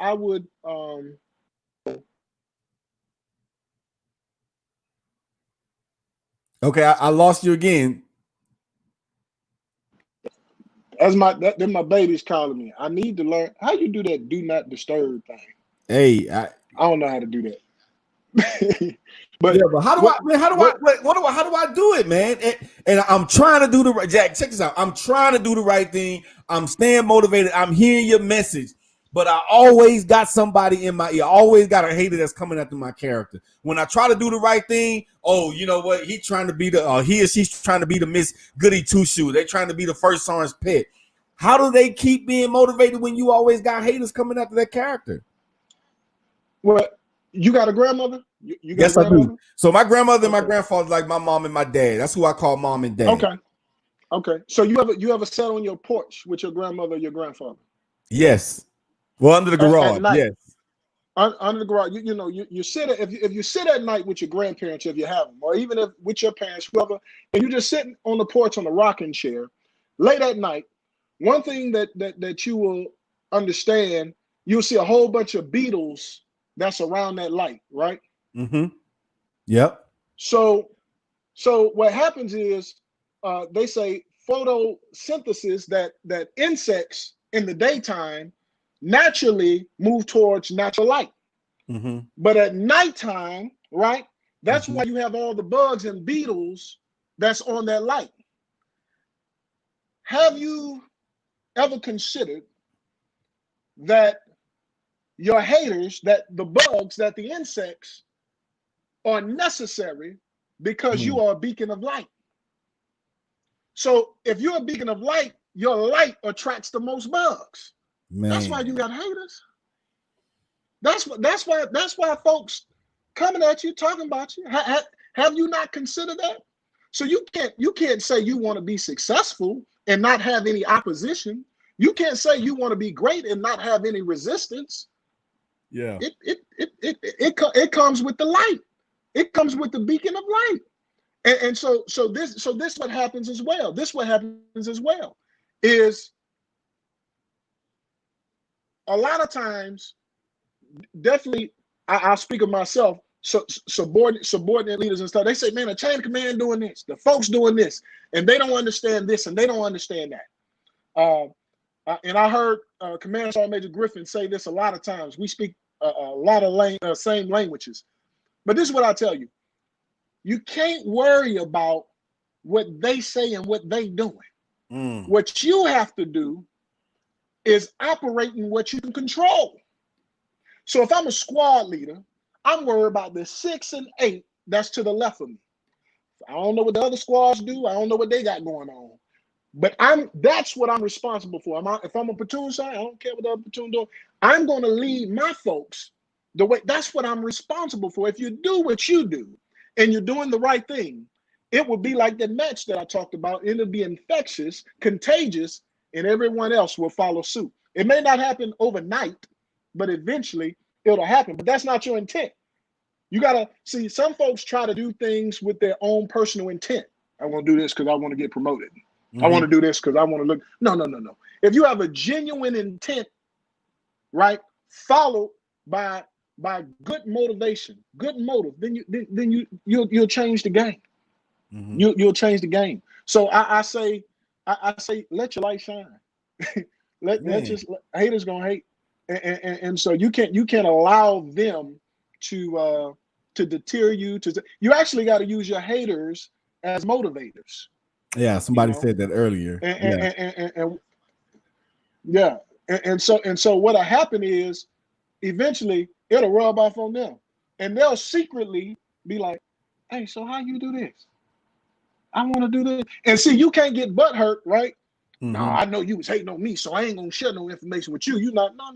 Okay, I lost you again. then my baby's calling me. I need to learn how you do that do not disturb thing. Hey, I don't know how to do that. But how do I do it, man? And I'm trying to do the right. Jack, check this out. I'm trying to do the right thing. I'm staying motivated. I'm hearing your message, but I always got somebody in my ear. I always got a hater that's coming after my character. When I try to do the right thing, oh, you know what? He trying to be he or she's trying to be the Miss Goody Two Shoes. They trying to be the first orange pet. How do they keep being motivated when you always got haters coming after that character? Well, you got a grandmother? You got yes, a grandmother? I do. So my grandmother and my grandfather like my mom and my dad. That's who I call mom and dad. Okay. So you ever sat on your porch with your grandmother or your grandfather? Yes. Well, under the garage. At night. Yes. Under the garage. You sit if you sit at night with your grandparents, if you have them, or even if with your parents, whoever, and you're just sitting on the porch on the rocking chair late at night. One thing that you will understand, you'll see a whole bunch of beetles that's around that light, right? Mm-hmm. Yep. So what happens is they say photosynthesis that insects in the daytime naturally move towards natural light. Mm-hmm. But at nighttime, right? That's why you have all the bugs and beetles that's on that light. Have you ever considered that your haters, that the bugs, that the insects are necessary because you are a beacon of light? So if you're a beacon of light, your light attracts the most bugs. Man. That's why you got haters. That's why folks coming at you, talking about you. Have you not considered that? So you can't say you want to be successful and not have any opposition. You can't say you want to be great and not have any resistance. Yeah. It comes with the light. It comes with the beacon of light. And so this what happens as well. This what happens as well is a lot of times, definitely, I'll speak of myself. So subordinate leaders and stuff, they say, man, the chain of command doing this, the folks doing this, and they don't understand this and they don't understand that. And I heard Command Sergeant Major Griffin say this a lot of times. We speak a lot of same languages, but this is what I tell you. You can't worry about what they say and what they doing. What you have to do is operate in what you can control. So if I'm a squad leader, I'm worried about the 6 and 8 that's to the left of me. I don't know what the other squads do. I don't know what they got going on. But that's what I'm responsible for. If I'm a platoon sergeant, I don't care what the other platoon doing. I'm going to lead my folks the way. That's what I'm responsible for. If you do what you do and you're doing the right thing, it will be like the match that I talked about. It'll be infectious, contagious, and everyone else will follow suit. It may not happen overnight, but eventually it'll happen. But that's not your intent. You got to see, some folks try to do things with their own personal intent. I want to do this because I want to get promoted. I want to do this because I want to look. No. If you have a genuine intent, right, followed by good motivation, good motive, then you'll change the game. You'll change the game. So I say, let your light shine. let haters gonna hate, and so you can't allow them to deter you. You actually got to use your haters as motivators. Yeah, somebody said that earlier. And so what'll happen is eventually it'll rub off on them, and they'll secretly be like, "Hey, so how you do this? I want to do this." And see, you can't get butt hurt, right? No, I know you was hating on me, so I ain't gonna share no information with you. You not, no.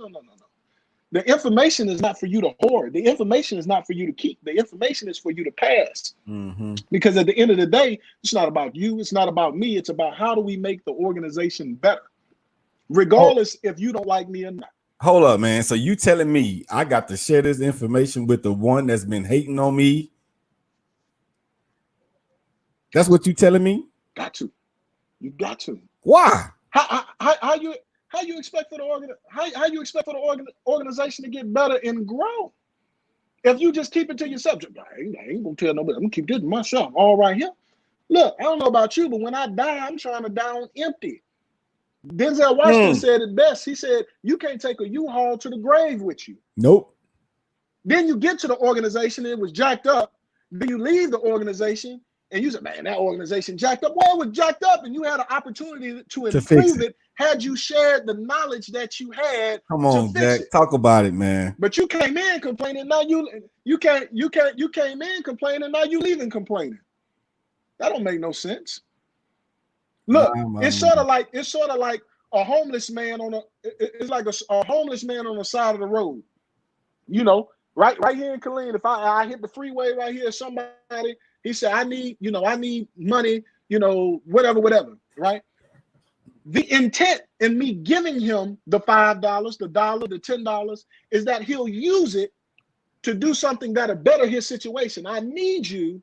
The information is not for you to hoard. The information is not for you to keep. The information is for you to pass. Because at the end of the day, it's not about you. It's not about me. It's about how do we make the organization better. regardless if you don't like me or not. Hold up, man. So you telling me I got to share this information with the one that's been hating on me? That's what you telling me? Got to. You got to. Why? How you expect for the organization to get better and grow if you just keep it to yourself? I ain't gonna tell nobody. I'm gonna keep this to myself. All right here. Look, I don't know about you, but when I die, I'm trying to die on empty. Denzel Washington said it best. He said, "You can't take a U-Haul to the grave with you." Nope. Then you get to the organization, and it was jacked up. Then you leave the organization, and you say, "Man, that organization jacked up." Well, it was jacked up, and you had an opportunity to improve it had you shared the knowledge that you had. Come on, Jack. Talk about it, man. But you came in complaining. Now you came in complaining. Now you leaving complaining. That don't make no sense. Look, it's sort of like a homeless man on a homeless man on the side of the road. You know, right here in Killeen, if I hit the freeway right here, somebody, he said, I need money, whatever, right? The intent in me giving him the $5, the dollar, the $10 is that he'll use it to do something that'll better his situation. I need you.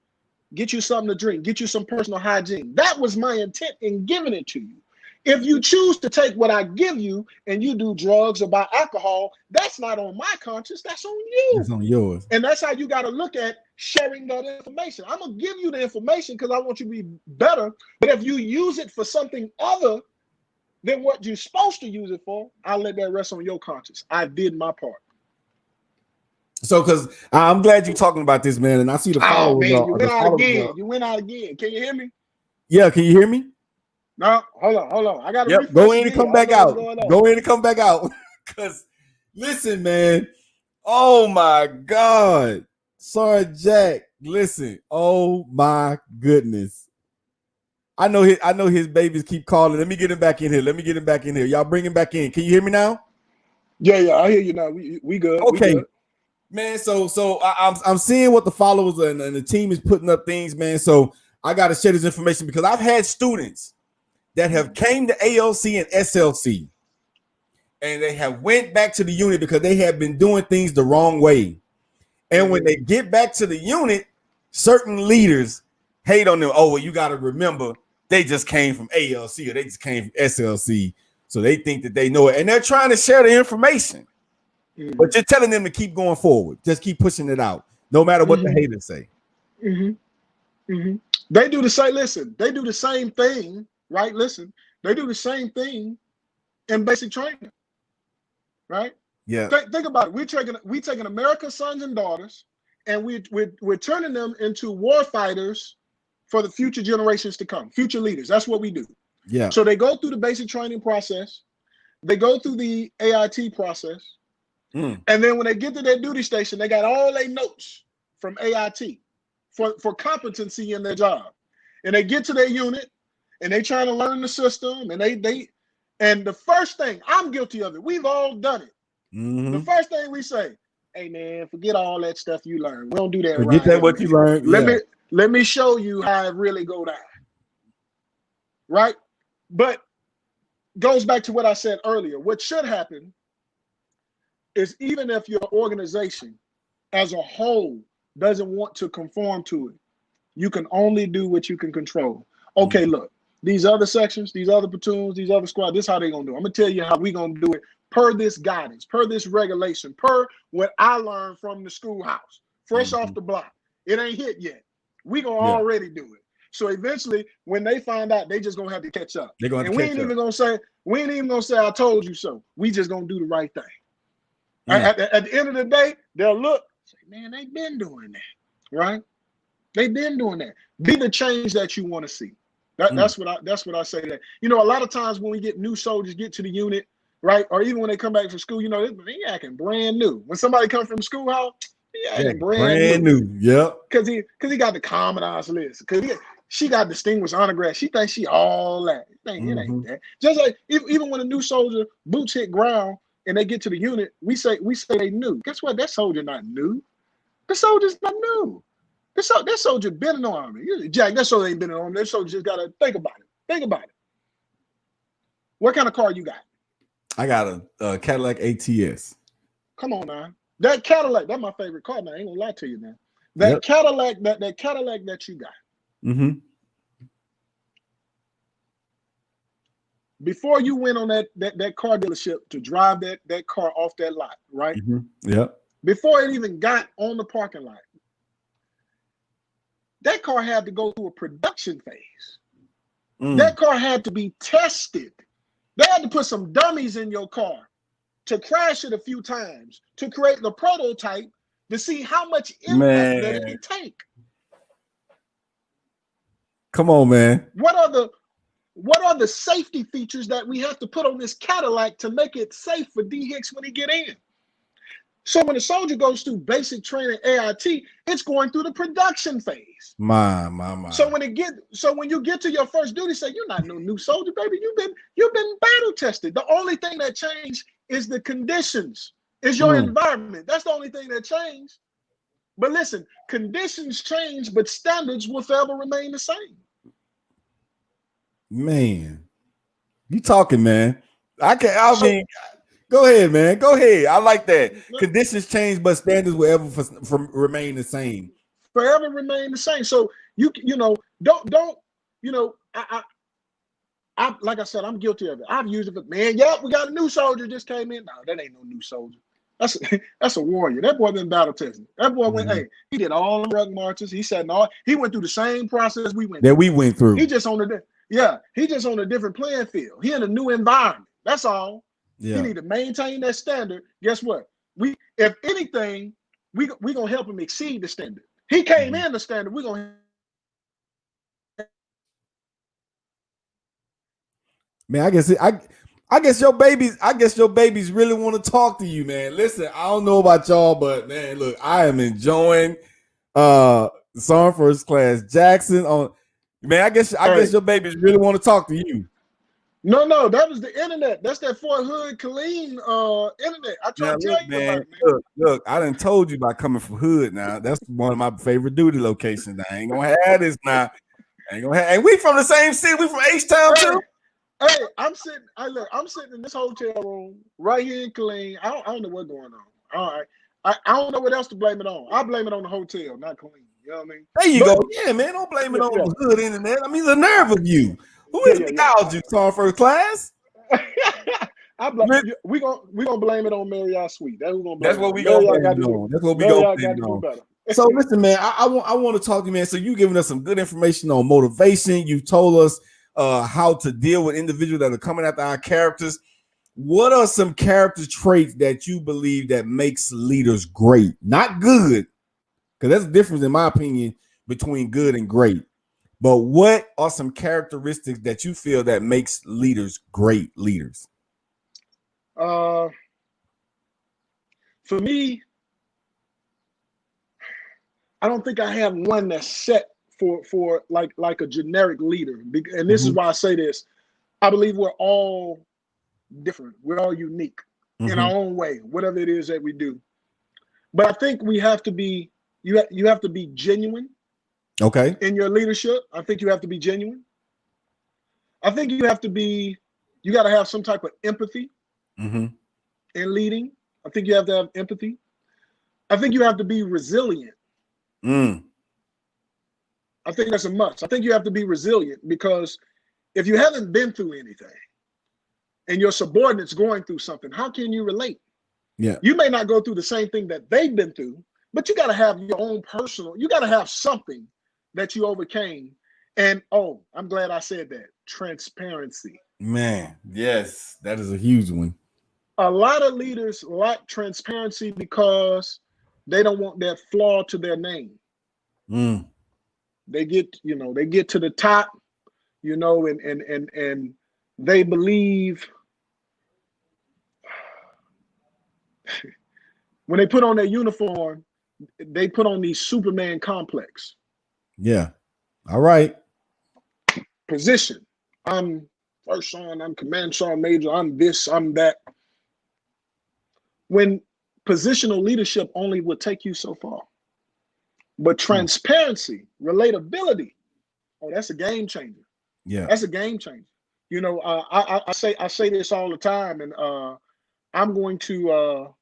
Get you something to drink, get you some personal hygiene. That was my intent in giving it to you. If you choose to take what I give you and you do drugs or buy alcohol, that's not on my conscience, that's on you. That's on yours. And that's how you got to look at sharing that information. I'm going to give you the information because I want you to be better. But if you use it for something other than what you're supposed to use it for, I'll let that rest on your conscience. I did my part. So, because I'm glad you're talking about this, man, and I see the followers. Man, you went out again. You went out again. Can you hear me? Yeah, can you hear me? No, hold on. I got to go in and come back out. Go in and come back out. Because, listen, man. Oh my God, sorry, Jack. Listen. Oh my goodness. I know his babies keep calling. Let me get him back in here. Y'all bring him back in. Can you hear me now? Yeah. I hear you now. We good. Okay. We good. Man, so I'm seeing what the followers and the team is putting up things, man. So I got to share this information because I've had students that have came to ALC and SLC, and they have went back to the unit because they have been doing things the wrong way. And when they get back to the unit, certain leaders hate on them. Oh, well, you got to remember they just came from ALC or they just came from SLC, so they think that they know it, and they're trying to share the information. But you're telling them to keep going forward. Just keep pushing it out, no matter what the haters say. They do the same. Listen, they do the same thing, right? Listen, they do the same thing in basic training, right? Yeah. Think about it. We taking America's sons and daughters, and we're turning them into war fighters for the future generations to come, future leaders. That's what we do. Yeah. So they go through the basic training process. They go through the AIT process. And then when they get to their duty station, they got all their notes from AIT for competency in their job. And they get to their unit and they trying to learn the system. And and the first thing, I'm guilty of it. We've all done it. The first thing we say, hey man, forget all that stuff you learned. We don't do that. Forget that what you learned. Let me show you how it really go down. Right? But goes back to what I said earlier. What should happen is even if your organization as a whole doesn't want to conform to it, you can only do what you can control. Okay, look, these other sections, these other platoons, these other squads, this is how they're going to do it. I'm going to tell you how we're going to do it per this guidance, per this regulation, per what I learned from the schoolhouse, fresh off the block. It ain't hit yet. We're going to already do it. So eventually, when they find out, they just going to have to catch up. They're going to we ain't even going to say, I told you so. We just going to do the right thing. At the end of the day, they'll look, say, man, they've been doing that, right? They've been doing that. Be the change that you want to see. That's what I say. That a lot of times when we get new soldiers get to the unit, right, or even when they come back from school, they acting brand new. When somebody comes from schoolhouse, he acting brand new. Yep. Because he got the commandeur's list. Because she got distinguished honor grad. She thinks she all that. It ain't that. Just like even when a new soldier boots hit ground. And they get to the unit, we say they new. Guess what? That soldier not new. The soldier's not new. That soldier been in the army. Jack, that soldier ain't been in the army. That soldier just gotta think about it. Think about it. What kind of car you got? I got a Cadillac ATS. Come on now. That Cadillac, that's my favorite car now. I ain't gonna lie to you now. That Yep. Cadillac, that Cadillac that you got. Mm-hmm. Before you went on that car dealership to drive that car off that lot, right? Mm-hmm. Yep. Before it even got on the parking lot, that car had to go through a production phase. That car had to be tested. They had to put some dummies in your car to crash it a few times to create the prototype to see how much impact that it could take. Come on, man. What are the safety features that we have to put on this Cadillac to make it safe for D Hicks when he get in? So when a soldier goes through basic training AIT, it's going through the production phase. My. So when you get to your first duty, say you're not no new soldier, baby. You've been battle tested. The only thing that changed is the conditions, is your environment. That's the only thing that changed. But listen, conditions change, but standards will forever remain the same. Man, you talking, man. I mean, go ahead, man. Go ahead. I like that. Conditions change, but standards will ever remain the same. Forever remain the same. So you know, don't you know, I like I said, I'm guilty of it. I've used it for, man, yep, we got a new soldier just came in. No, that ain't no new soldier. That's a warrior. That boy been battle testing. That boy went, hey, he did all the ruck marches. He said, no, he went through the same process we went through. He just on a different playing field. He in a new environment. That's all. Yeah. He need to maintain that standard. Guess what? If anything, we gonna help him exceed the standard. He came in the standard. We're gonna. Man, I guess your babies really want to talk to you, man. Listen, I don't know about y'all, but man, look, I am enjoying Song First Class Jackson on. Man, I guess your babies really want to talk to you. No, that was the internet. That's that Fort Hood, Killeen internet. I tried to tell you about it, man. Look, I done told you about coming from Hood now. That's one of my favorite duty locations. I ain't gonna have this now. And we from the same city. We from H-Town too. Hey, I'm sitting in this hotel room right here in Killeen. I don't know what's going on. All right. I don't know what else to blame it on. I blame it on the hotel, not Killeen. You know what I mean? There you go. Yeah, man. Don't blame it on the Hood internet. I mean, the nerve of you. Who is the you, Song First Class? We gonna blame it on Marriott Suite. That's what we gonna blame it on. That's what we gonna blame it on. So listen, man. I want to talk to you, man. So you giving us some good information on motivation. You told us how to deal with individuals that are coming after our characters. What are some character traits that you believe that makes leaders great? Not good, because that's the difference, in my opinion, between good and great. But what are some characteristics that you feel that makes leaders great leaders? For me, I don't think I have one that's set for like a generic leader. And this is why I say this. I believe we're all different. We're all unique in our own way, whatever it is that we do. But I think we have to be, you have to be genuine. Okay. In your leadership, I think you have to be genuine. I think you got to have some type of empathy in leading. I think you have to have empathy. I think you have to be resilient. I think that's a must. I think you have to be resilient, because if you haven't been through anything and your subordinate's going through something, how can you relate? Yeah. You may not go through the same thing that they've been through, but you got to have your own you got to have something that you overcame. And I'm glad I said that. Transparency. Man, yes, that is a huge one. A lot of leaders lack transparency because they don't want that flaw to their name. They get to the top, and they believe when they put on their uniform, they put on these Superman complex. Yeah. All right. Position. I'm first sergeant, I'm command sergeant major, I'm this, I'm that. When positional leadership only will take you so far. But transparency, relatability, that's a game changer. Yeah. That's a game changer. You know, I say this all the time, and I'm going to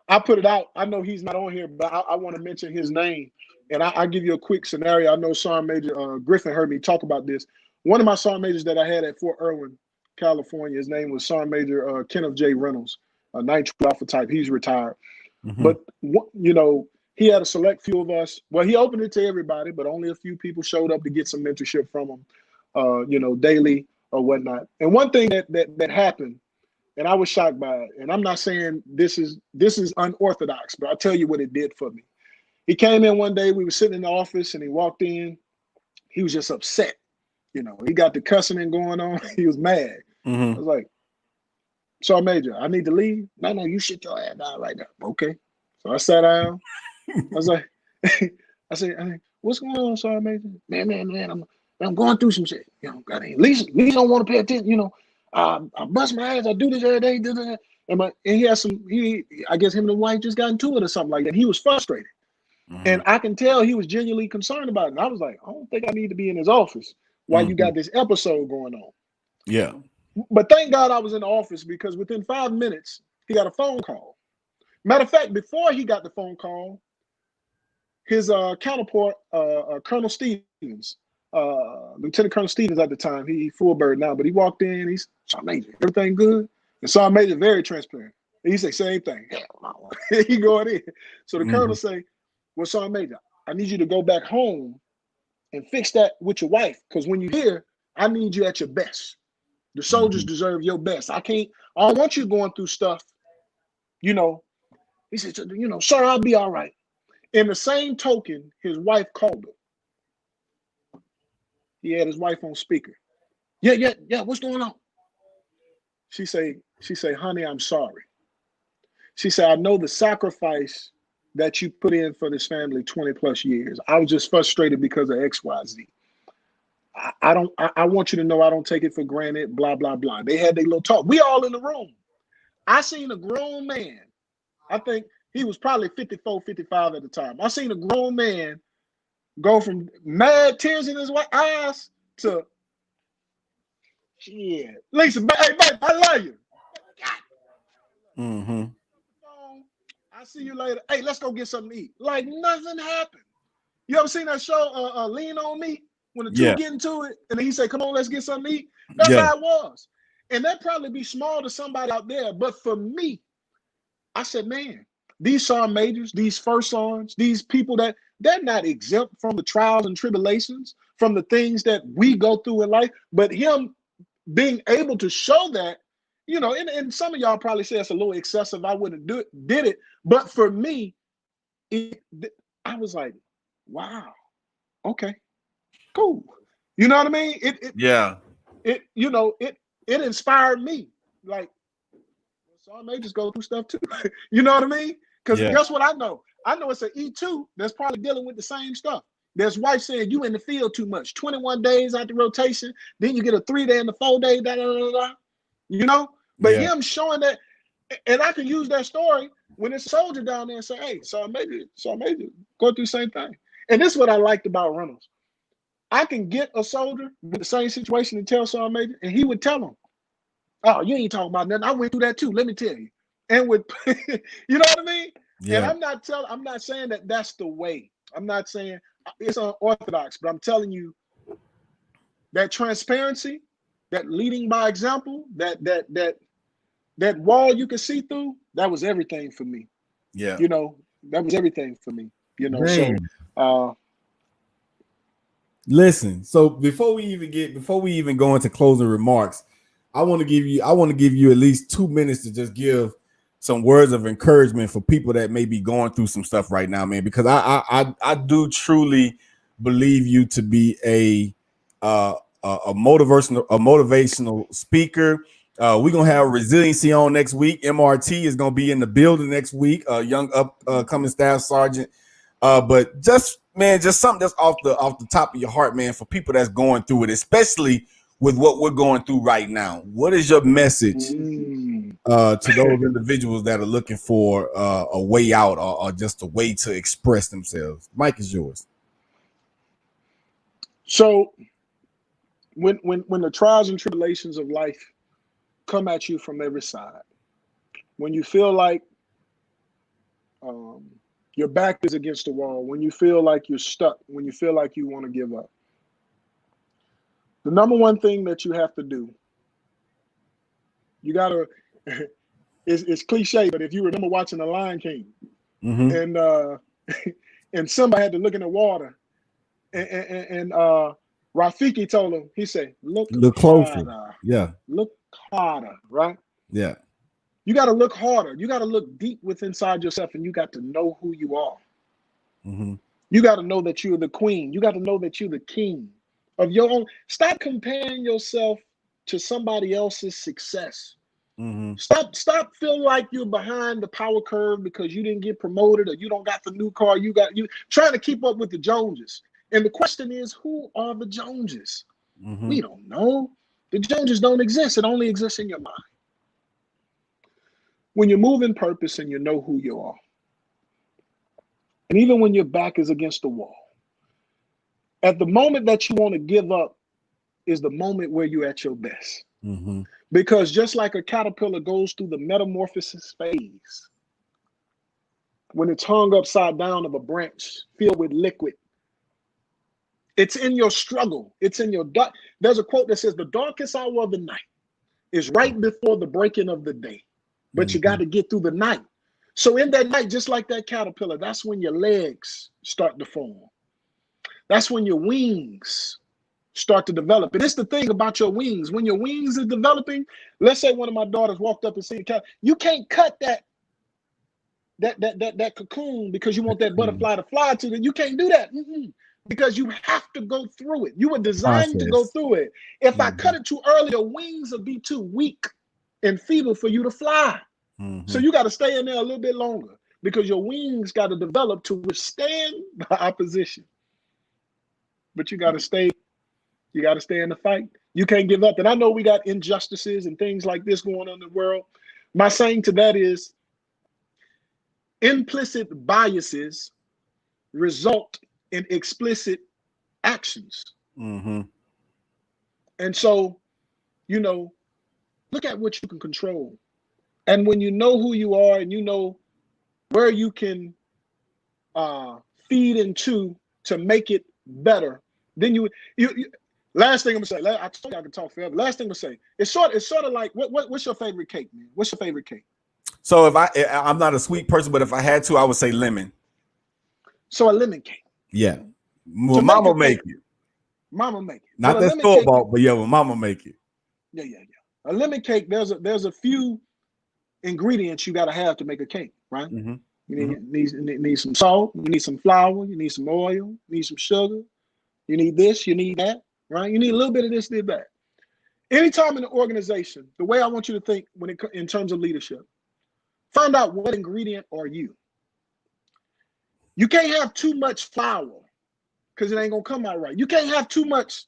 I put it out. I know he's not on here, but I want to mention his name, and I'll give you a quick scenario. I know Sergeant Major Griffin heard me talk about this. One of my Sergeant Majors that I had at Fort Irwin, California, his name was Sergeant Major Kenneth J. Reynolds, a 912 Alpha type. He's retired, but you know, he had a select few of us. Well, he opened it to everybody, but only a few people showed up to get some mentorship from him, you know, daily or whatnot. And one thing that happened, and I was shocked by it. And I'm not saying this is unorthodox, but I'll tell you what it did for me. He came in one day, we were sitting in the office, and he walked in. He was just upset. You know, he got the cussing and going on. He was mad. I was like, Sergeant Major, I need to leave. No, you sit your ass down right now. Okay. So I sat down. I was like, I said, what's going on, Sergeant Major? Man, I'm going through some shit. You know, at least don't want to pay attention. You know, I bust my ass. I do this every day. And he has some. I guess him and the wife just got into it or something like that. He was frustrated, and I can tell he was genuinely concerned about it. And I was like, I don't think I need to be in his office while you got this episode going on. Yeah. But thank God I was in the office, because within 5 minutes he got a phone call. Matter of fact, before he got the phone call, his counterpart, Colonel Stevens, Lieutenant Colonel Stevens at the time, he full bird now, but he walked in. He's Sergeant Major, everything good? And Sergeant Major very transparent. And he say same thing. He going in. So the Colonel say, well, Sergeant Major, I need you to go back home and fix that with your wife, because when you here, I need you at your best. The soldiers deserve your best. I don't want you going through stuff, you know. He said, you know, sir, I'll be all right. In the same token, his wife called him. He had his wife on speaker. Yeah, what's going on? She say, honey, I'm sorry. She said, I know the sacrifice that you put in for this family 20 plus years. I was just frustrated because of XYZ. I want you to know I don't take it for granted, blah, blah, blah. They had their little talk. We all in the room. I seen a grown man. I think he was probably 54, 55 at the time. I seen a grown man go from mad tears in his eyes to, shit. Lisa, hey, babe, I love you. I'll see you later. Hey, let's go get something to eat. Like nothing happened. You ever seen that show, Lean On Me? When the two get into it, and then he say, come on, let's get something to eat. That's how it was. And that probably be small to somebody out there. But for me, I said, man, these sergeant majors, these first sergeants, these people that they're not exempt from the trials and tribulations, from the things that we go through in life. But him being able to show that, you know, and some of y'all probably say it's a little excessive. I wouldn't did it. But for me, I was like, wow, okay. Cool. You know what I mean? It you know, it inspired me. Like, so I may just go through stuff too. You know what I mean? Because guess what I know? I know it's an E2 that's probably dealing with the same stuff. There's wife saying you in the field too much. 21 days out the rotation, then you get a 3-day and the 4-day, you know? But him showing that, and I can use that story when it's a soldier down there and say, hey, so maybe go through the same thing. And this is what I liked about Reynolds. I can get a soldier with the same situation and tell Sergeant Major, and he would tell him, oh, you ain't talking about nothing. I went through that too. Let me tell you. And with, you know what I mean? Yeah. And I'm not saying that that's the way. I'm not saying it's unorthodox, but I'm telling you that transparency, that leading by example, that wall you can see through, that was everything for me. Yeah. You know, that was everything for me. You know, Man. so listen, so before we even go into closing remarks, I want to give you at least 2 minutes to just give some words of encouragement for people that may be going through some stuff right now, man, because I do truly believe you to be a motivational speaker. We're gonna have resiliency on next week. MRT is gonna be in the building next week, young upcoming staff sergeant. But just something that's off the top of your heart, man, for people that's going through it, especially with what we're going through right now. What is your message to those individuals that are looking for a way out or just a way to express themselves? Mike is yours. So when the trials and tribulations of life come at you from every side, when you feel like your back is against the wall, when you feel like you're stuck, when you feel like you want to give up, the number one thing that you have to do, you gotta, it's cliche, but if you remember watching The Lion King, and and somebody had to look in the water, and Rafiki told him, he said, look closer. harder. Yeah. Look harder, right? Yeah. You got to look harder. You got to look deep within inside yourself, and you got to know who you are. You got to know that you're the queen. You got to know that you're the king of your own. Stop comparing yourself to somebody else's success. Stop feeling like you're behind the power curve because you didn't get promoted or you don't got the new car. You trying to keep up with the Joneses. And the question is, who are the Joneses? We don't know. The Joneses don't exist. It only exists in your mind. When you move in purpose and you know who you are, and even when your back is against the wall, at the moment that you want to give up is the moment where you're at your best. Because just like a caterpillar goes through the metamorphosis phase, when it's hung upside down of a branch filled with liquid, it's in your struggle. It's in your dark. There's a quote that says, the darkest hour of the night is right before the breaking of the day. But you got to get through the night. So in that night, just like that caterpillar, that's when your legs start to form. That's when your wings start to develop. And it's the thing about your wings. When your wings is developing, let's say one of my daughters walked up and seen a cat. You can't cut that cocoon because you want that butterfly to fly to it. You can't do that. Because you have to go through it. You were designed to go through it. If I cut it too early, the wings will be too weak and feeble for you to fly. So you got to stay in there a little bit longer because your wings got to develop to withstand the opposition. But you got to stay. You got to stay in the fight. You can't give up. And I know we got injustices and things like this going on in the world. My saying to that is, implicit biases result in explicit actions. And so, look at what you can control. And when you know who you are and you know where you can feed into to make it better, then you last thing I'm gonna say, I told you I could talk forever. Last thing I'm gonna say, it's sort of like what's your favorite cake, man? What's your favorite cake? So if I'm not a sweet person, but if I had to, I would say lemon. So a lemon cake. Yeah. Well, mama make it. Mama make it. Not that store bought, but yeah, well, mama make it. Yeah. A lemon cake, there's a few ingredients you gotta have to make a cake, right? You need some salt, you need some flour, you need some oil, you need some sugar, you need this, you need that, right? You need a little bit of this, did that. Anytime in an organization, the way I want you to think in terms of leadership, find out what ingredient are you. You can't have too much flour because it ain't gonna come out right. You can't have too much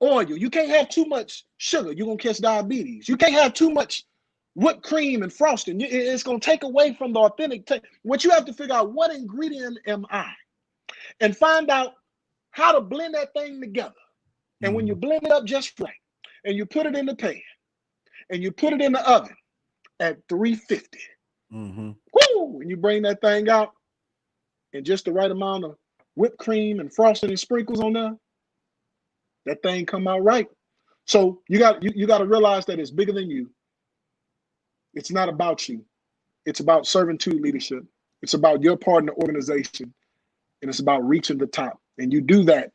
oil. You can't have too much sugar. You're gonna catch diabetes. You can't have too much whipped cream and frosting. It's gonna take away from the authentic taste. What you have to figure out, what ingredient am I? And find out how to blend that thing together. And when you blend it up just right, and you put it in the pan, and you put it in the oven at 350. Woo! And you bring that thing out, and just the right amount of whipped cream and frosting and sprinkles on there, that thing come out right. So you got to realize that it's bigger than you. It's not about you. It's about servitude leadership. It's about your part in the organization, and it's about reaching the top. And you do that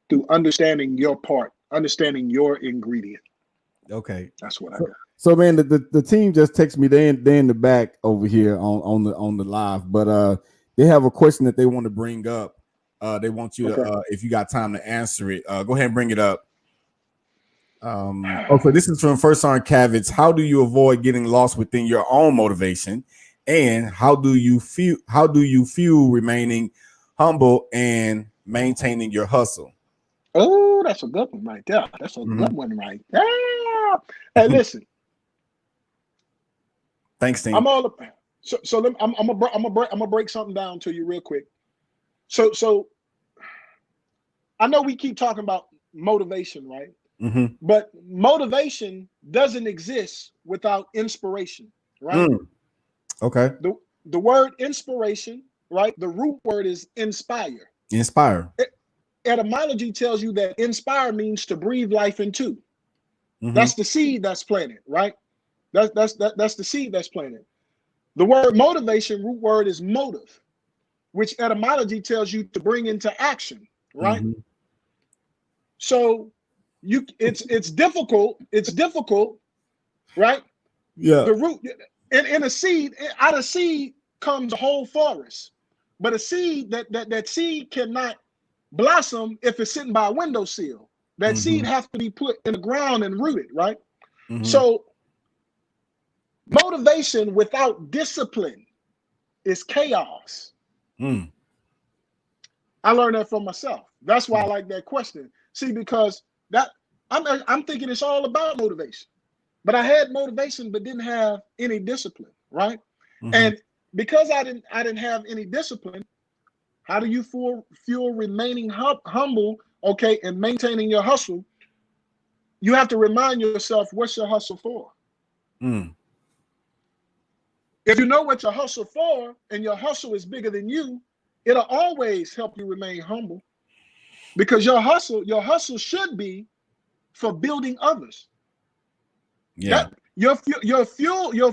through understanding your part, understanding your ingredient. Okay, that's what I got. So man, the team just texted me. They in the back over here on the live, but they have a question that they want to bring up. They want you to, if you got time to answer it, go ahead and bring it up. Okay, this is from First Sergeant Kavitz. How do you avoid getting lost within your own motivation, and how do you feel remaining humble and maintaining your hustle? Oh, that's a good one right there. That's a good one right there. Hey, listen. Thanks, team. I'm all up. So I'm gonna break something down to you real quick. So I know we keep talking about motivation, right? Mm-hmm. But motivation doesn't exist without inspiration, right? Okay. The word inspiration, right? The root word is inspire. Inspire. Etymology tells you that inspire means to breathe life into. Mm-hmm. That's the seed that's planted, right? That's the seed that's planted. The word motivation, root word is motive, which etymology tells you to bring into action, right? Mm-hmm. So it's difficult. It's difficult, right? Yeah. The root in a seed, out of seed comes a whole forest. But a seed that seed cannot blossom if it's sitting by a windowsill. That Mm-hmm. seed has to be put in the ground and rooted, right? Mm-hmm. So motivation without discipline is chaos. Mm. I learned that from myself. That's why I like that question. See, because that I'm thinking it's all about motivation. But I had motivation, but didn't have any discipline, right? Mm-hmm. And because I didn't have any discipline, how do you fuel remaining humble, okay, and maintaining your hustle? You have to remind yourself, what's your hustle for? Mm. If you know what your hustle for, and your hustle is bigger than you, it'll always help you remain humble, because your hustle should be for building others. Yeah. That your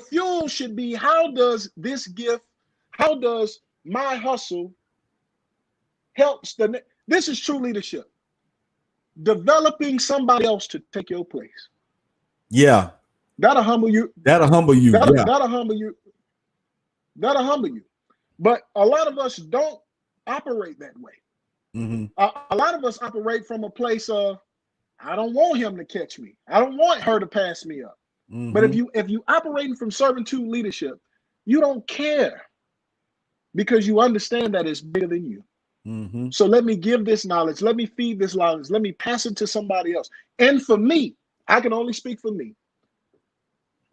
fuel should be, how does this gift, how does my hustle helps the this is true leadership. Developing somebody else to take your place. Yeah. That'll humble you. That'll humble you. That'll Yeah. that'll humble you. That'll humble you. But a lot of us don't operate that way. Mm-hmm. A lot of us operate from a place of, I don't want him to catch me. I don't want her to pass me up. But Mm-hmm. if you operating from servitude leadership, you don't care, because you understand that it's bigger than you. Mm-hmm. So let me give this knowledge. Let me feed this knowledge. Let me pass it to somebody else. And for me, I can only speak for me.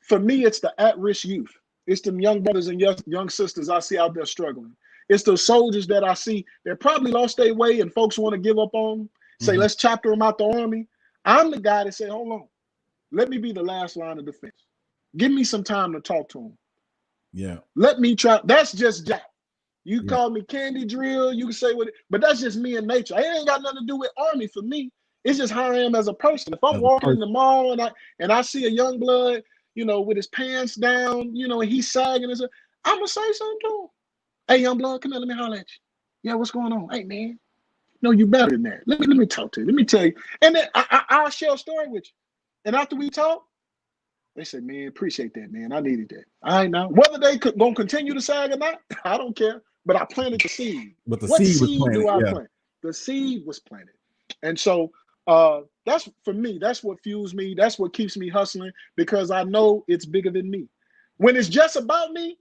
For me, it's the at-risk youth. It's them young brothers and young sisters I see out there struggling. It's those soldiers that I see that probably lost their way and folks want to give up on them. Say, Mm-hmm. let's chapter them out the army. I'm the guy that say, hold on. Let me be the last line of defense. Give me some time to talk to them. Yeah. Let me try. That's just Jack. You Yeah. call me Candy Drill. You can say what, but that's just me in nature. It ain't got nothing to do with army for me. It's just how I am as a person. If I'm As a walking in person. the mall and I see a young blood, with his pants down, and he's sagging, I'm gonna say something to him. Hey, young blood, come here. Let me holler at you. Yeah, what's going on? Hey, man. No, you better than that. Let me talk to you. Let me tell you. And then I'll share a story with you. And after we talk, they said, man, appreciate that, man. I needed that. I ain't know. Whether they gonna continue to sag or not, I don't care. But I planted the seed. But the What seed was seed planted. do I Yeah. plant? The seed was planted. And so that's for me, that's what fuels me. That's what keeps me hustling, because I know it's bigger than me. When it's just about me,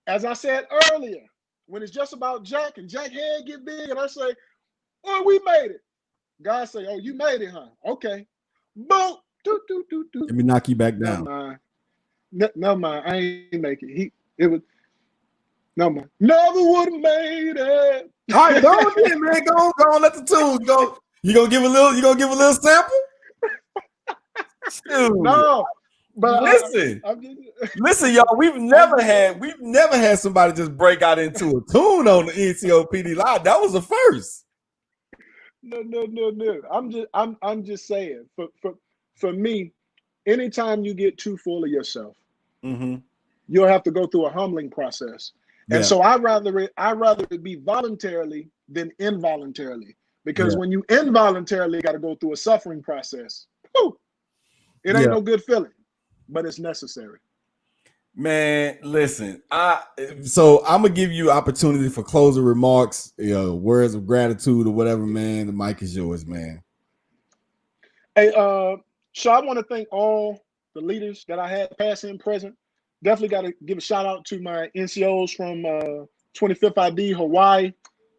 as I said earlier, when it's just about Jack and Jack head get big and I say, oh, we made it. God say, oh, you made it, huh? Okay. Boom. Do, do, do, do. Let me knock you back Never down. mind. No mind, I ain't make it. It was no mind. Never would have made it. All right, go on then, man. Go on. Let the tools go. You gonna give a little sample? Shoot. No, but Listen. I'm just, Listen, y'all. We've I'm never just, had somebody just break out into a tune on the NCOPD live. That was the first. no. I'm just saying. For me, anytime you get too full of yourself, Mm-hmm. you'll have to go through a humbling process. And Yeah. so I rather it be voluntarily than involuntarily, because Yeah. when you involuntarily got to go through a suffering process, whew, it ain't Yeah. no good feeling, but it's necessary. Man, listen. So I'm gonna give you opportunity for closing remarks, words of gratitude or whatever, man. The mic is yours, man. Hey, so I want to thank all the leaders that I had, past and present. Definitely got to give a shout out to my NCOs from 25th ID, Hawaii,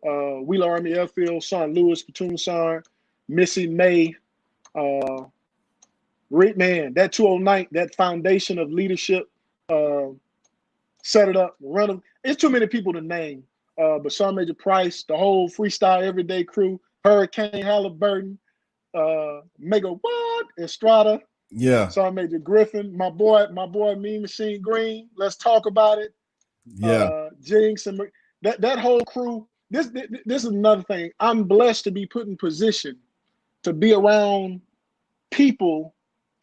Wheeler Army Airfield, St. Louis, Platoon Sergeant, Missy May. Man, that 209, that foundation of leadership, uh, set it up, run them. It's too many people to name. But Sergeant Major Price, the whole Freestyle Everyday crew, Hurricane Halliburton, Mega what? Estrada, Yeah. Sergeant Major Griffin, my boy Mean Machine Green. Let's talk about it. Yeah. Jinx and that whole crew. This is another thing. I'm blessed to be put in position to be around people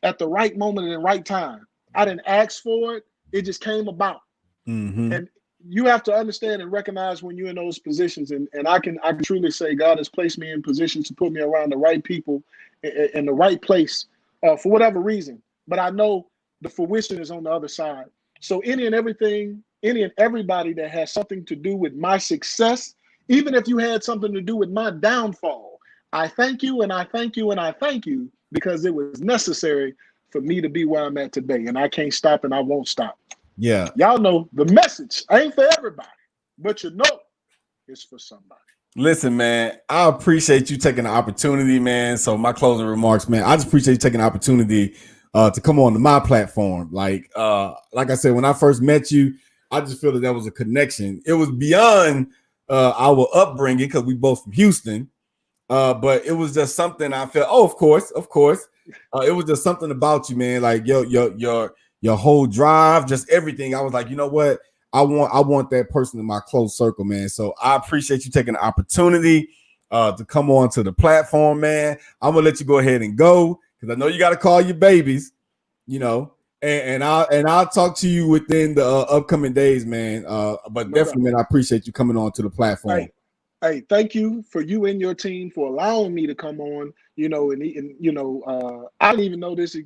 at the right moment and the right time. I didn't ask for it. It just came about. Mm-hmm. And you have to understand and recognize when you're in those positions. And I can truly say God has placed me in positions to put me around the right people in the right place for whatever reason. But I know the fruition is on the other side. So any and everybody that has something to do with my success, even if you had something to do with my downfall, I thank you and I thank you and I thank you because it was necessary for me to be where I'm at today. And I can't stop and I won't stop. Yeah. Y'all know the message ain't for everybody, but you know it's for somebody. Listen, man, I appreciate you taking the opportunity, man. So my closing remarks, man, I just appreciate you taking the opportunity to come on to my platform. Like I said, when I first met you, I just feel that there was a connection. It was beyond our upbringing because we both from Houston. But it was just something I felt. Oh, of course. It was just something about you, man. Like your whole drive, just everything. I was like, you know what? I want that person in my close circle, man. So I appreciate you taking the opportunity to come on to the platform, man. I'm gonna let you go ahead and go because I know you got to call your babies, you know. And I'll talk to you within the upcoming days, man. But definitely, man, I appreciate you coming on to the platform. Hey, thank you for you and your team for allowing me to come on. You know, and I didn't even know this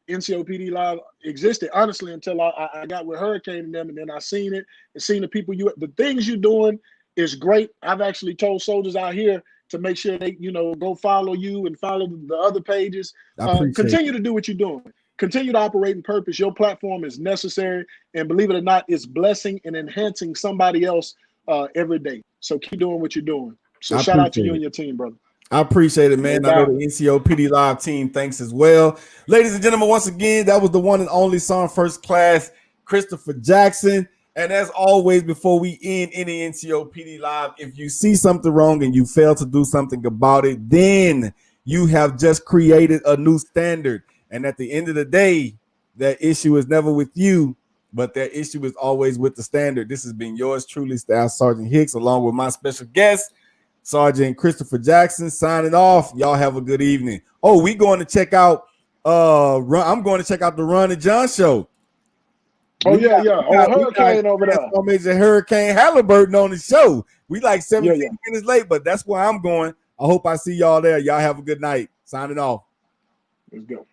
NCOPD Live existed, honestly, until I got with Hurricane and them, and then I seen it and seen the people the things you're doing is great. I've actually told soldiers out here to make sure they, go follow you and follow the other pages. Continue to do what you're doing. Continue to operate in purpose. Your platform is necessary, and believe it or not, it's blessing and enhancing somebody else every day. So keep doing what you're doing. So shout out to you and your team, brother. I appreciate it, man. I know the NCOPD Live team thanks as well. Ladies and gentlemen, once again, that was the one and only Song First Class, Christopher Jackson. And as always, before we end any NCOPD Live, if you see something wrong and you fail to do something about it, then you have just created a new standard. And at the end of the day, that issue is never with you, but that issue is always with the standard. This has been yours truly, Staff Sergeant Hicks, along with my special guest, Sergeant Christopher Jackson, signing off. Y'all have a good evening. Oh, we going to check out I'm going to check out the Ron and John show. Hurricane over there. Major Hurricane Halliburton on the show. We like 17 minutes late, but that's where I'm going. I hope I see y'all there. Y'all have a good night. Signing off. Let's go.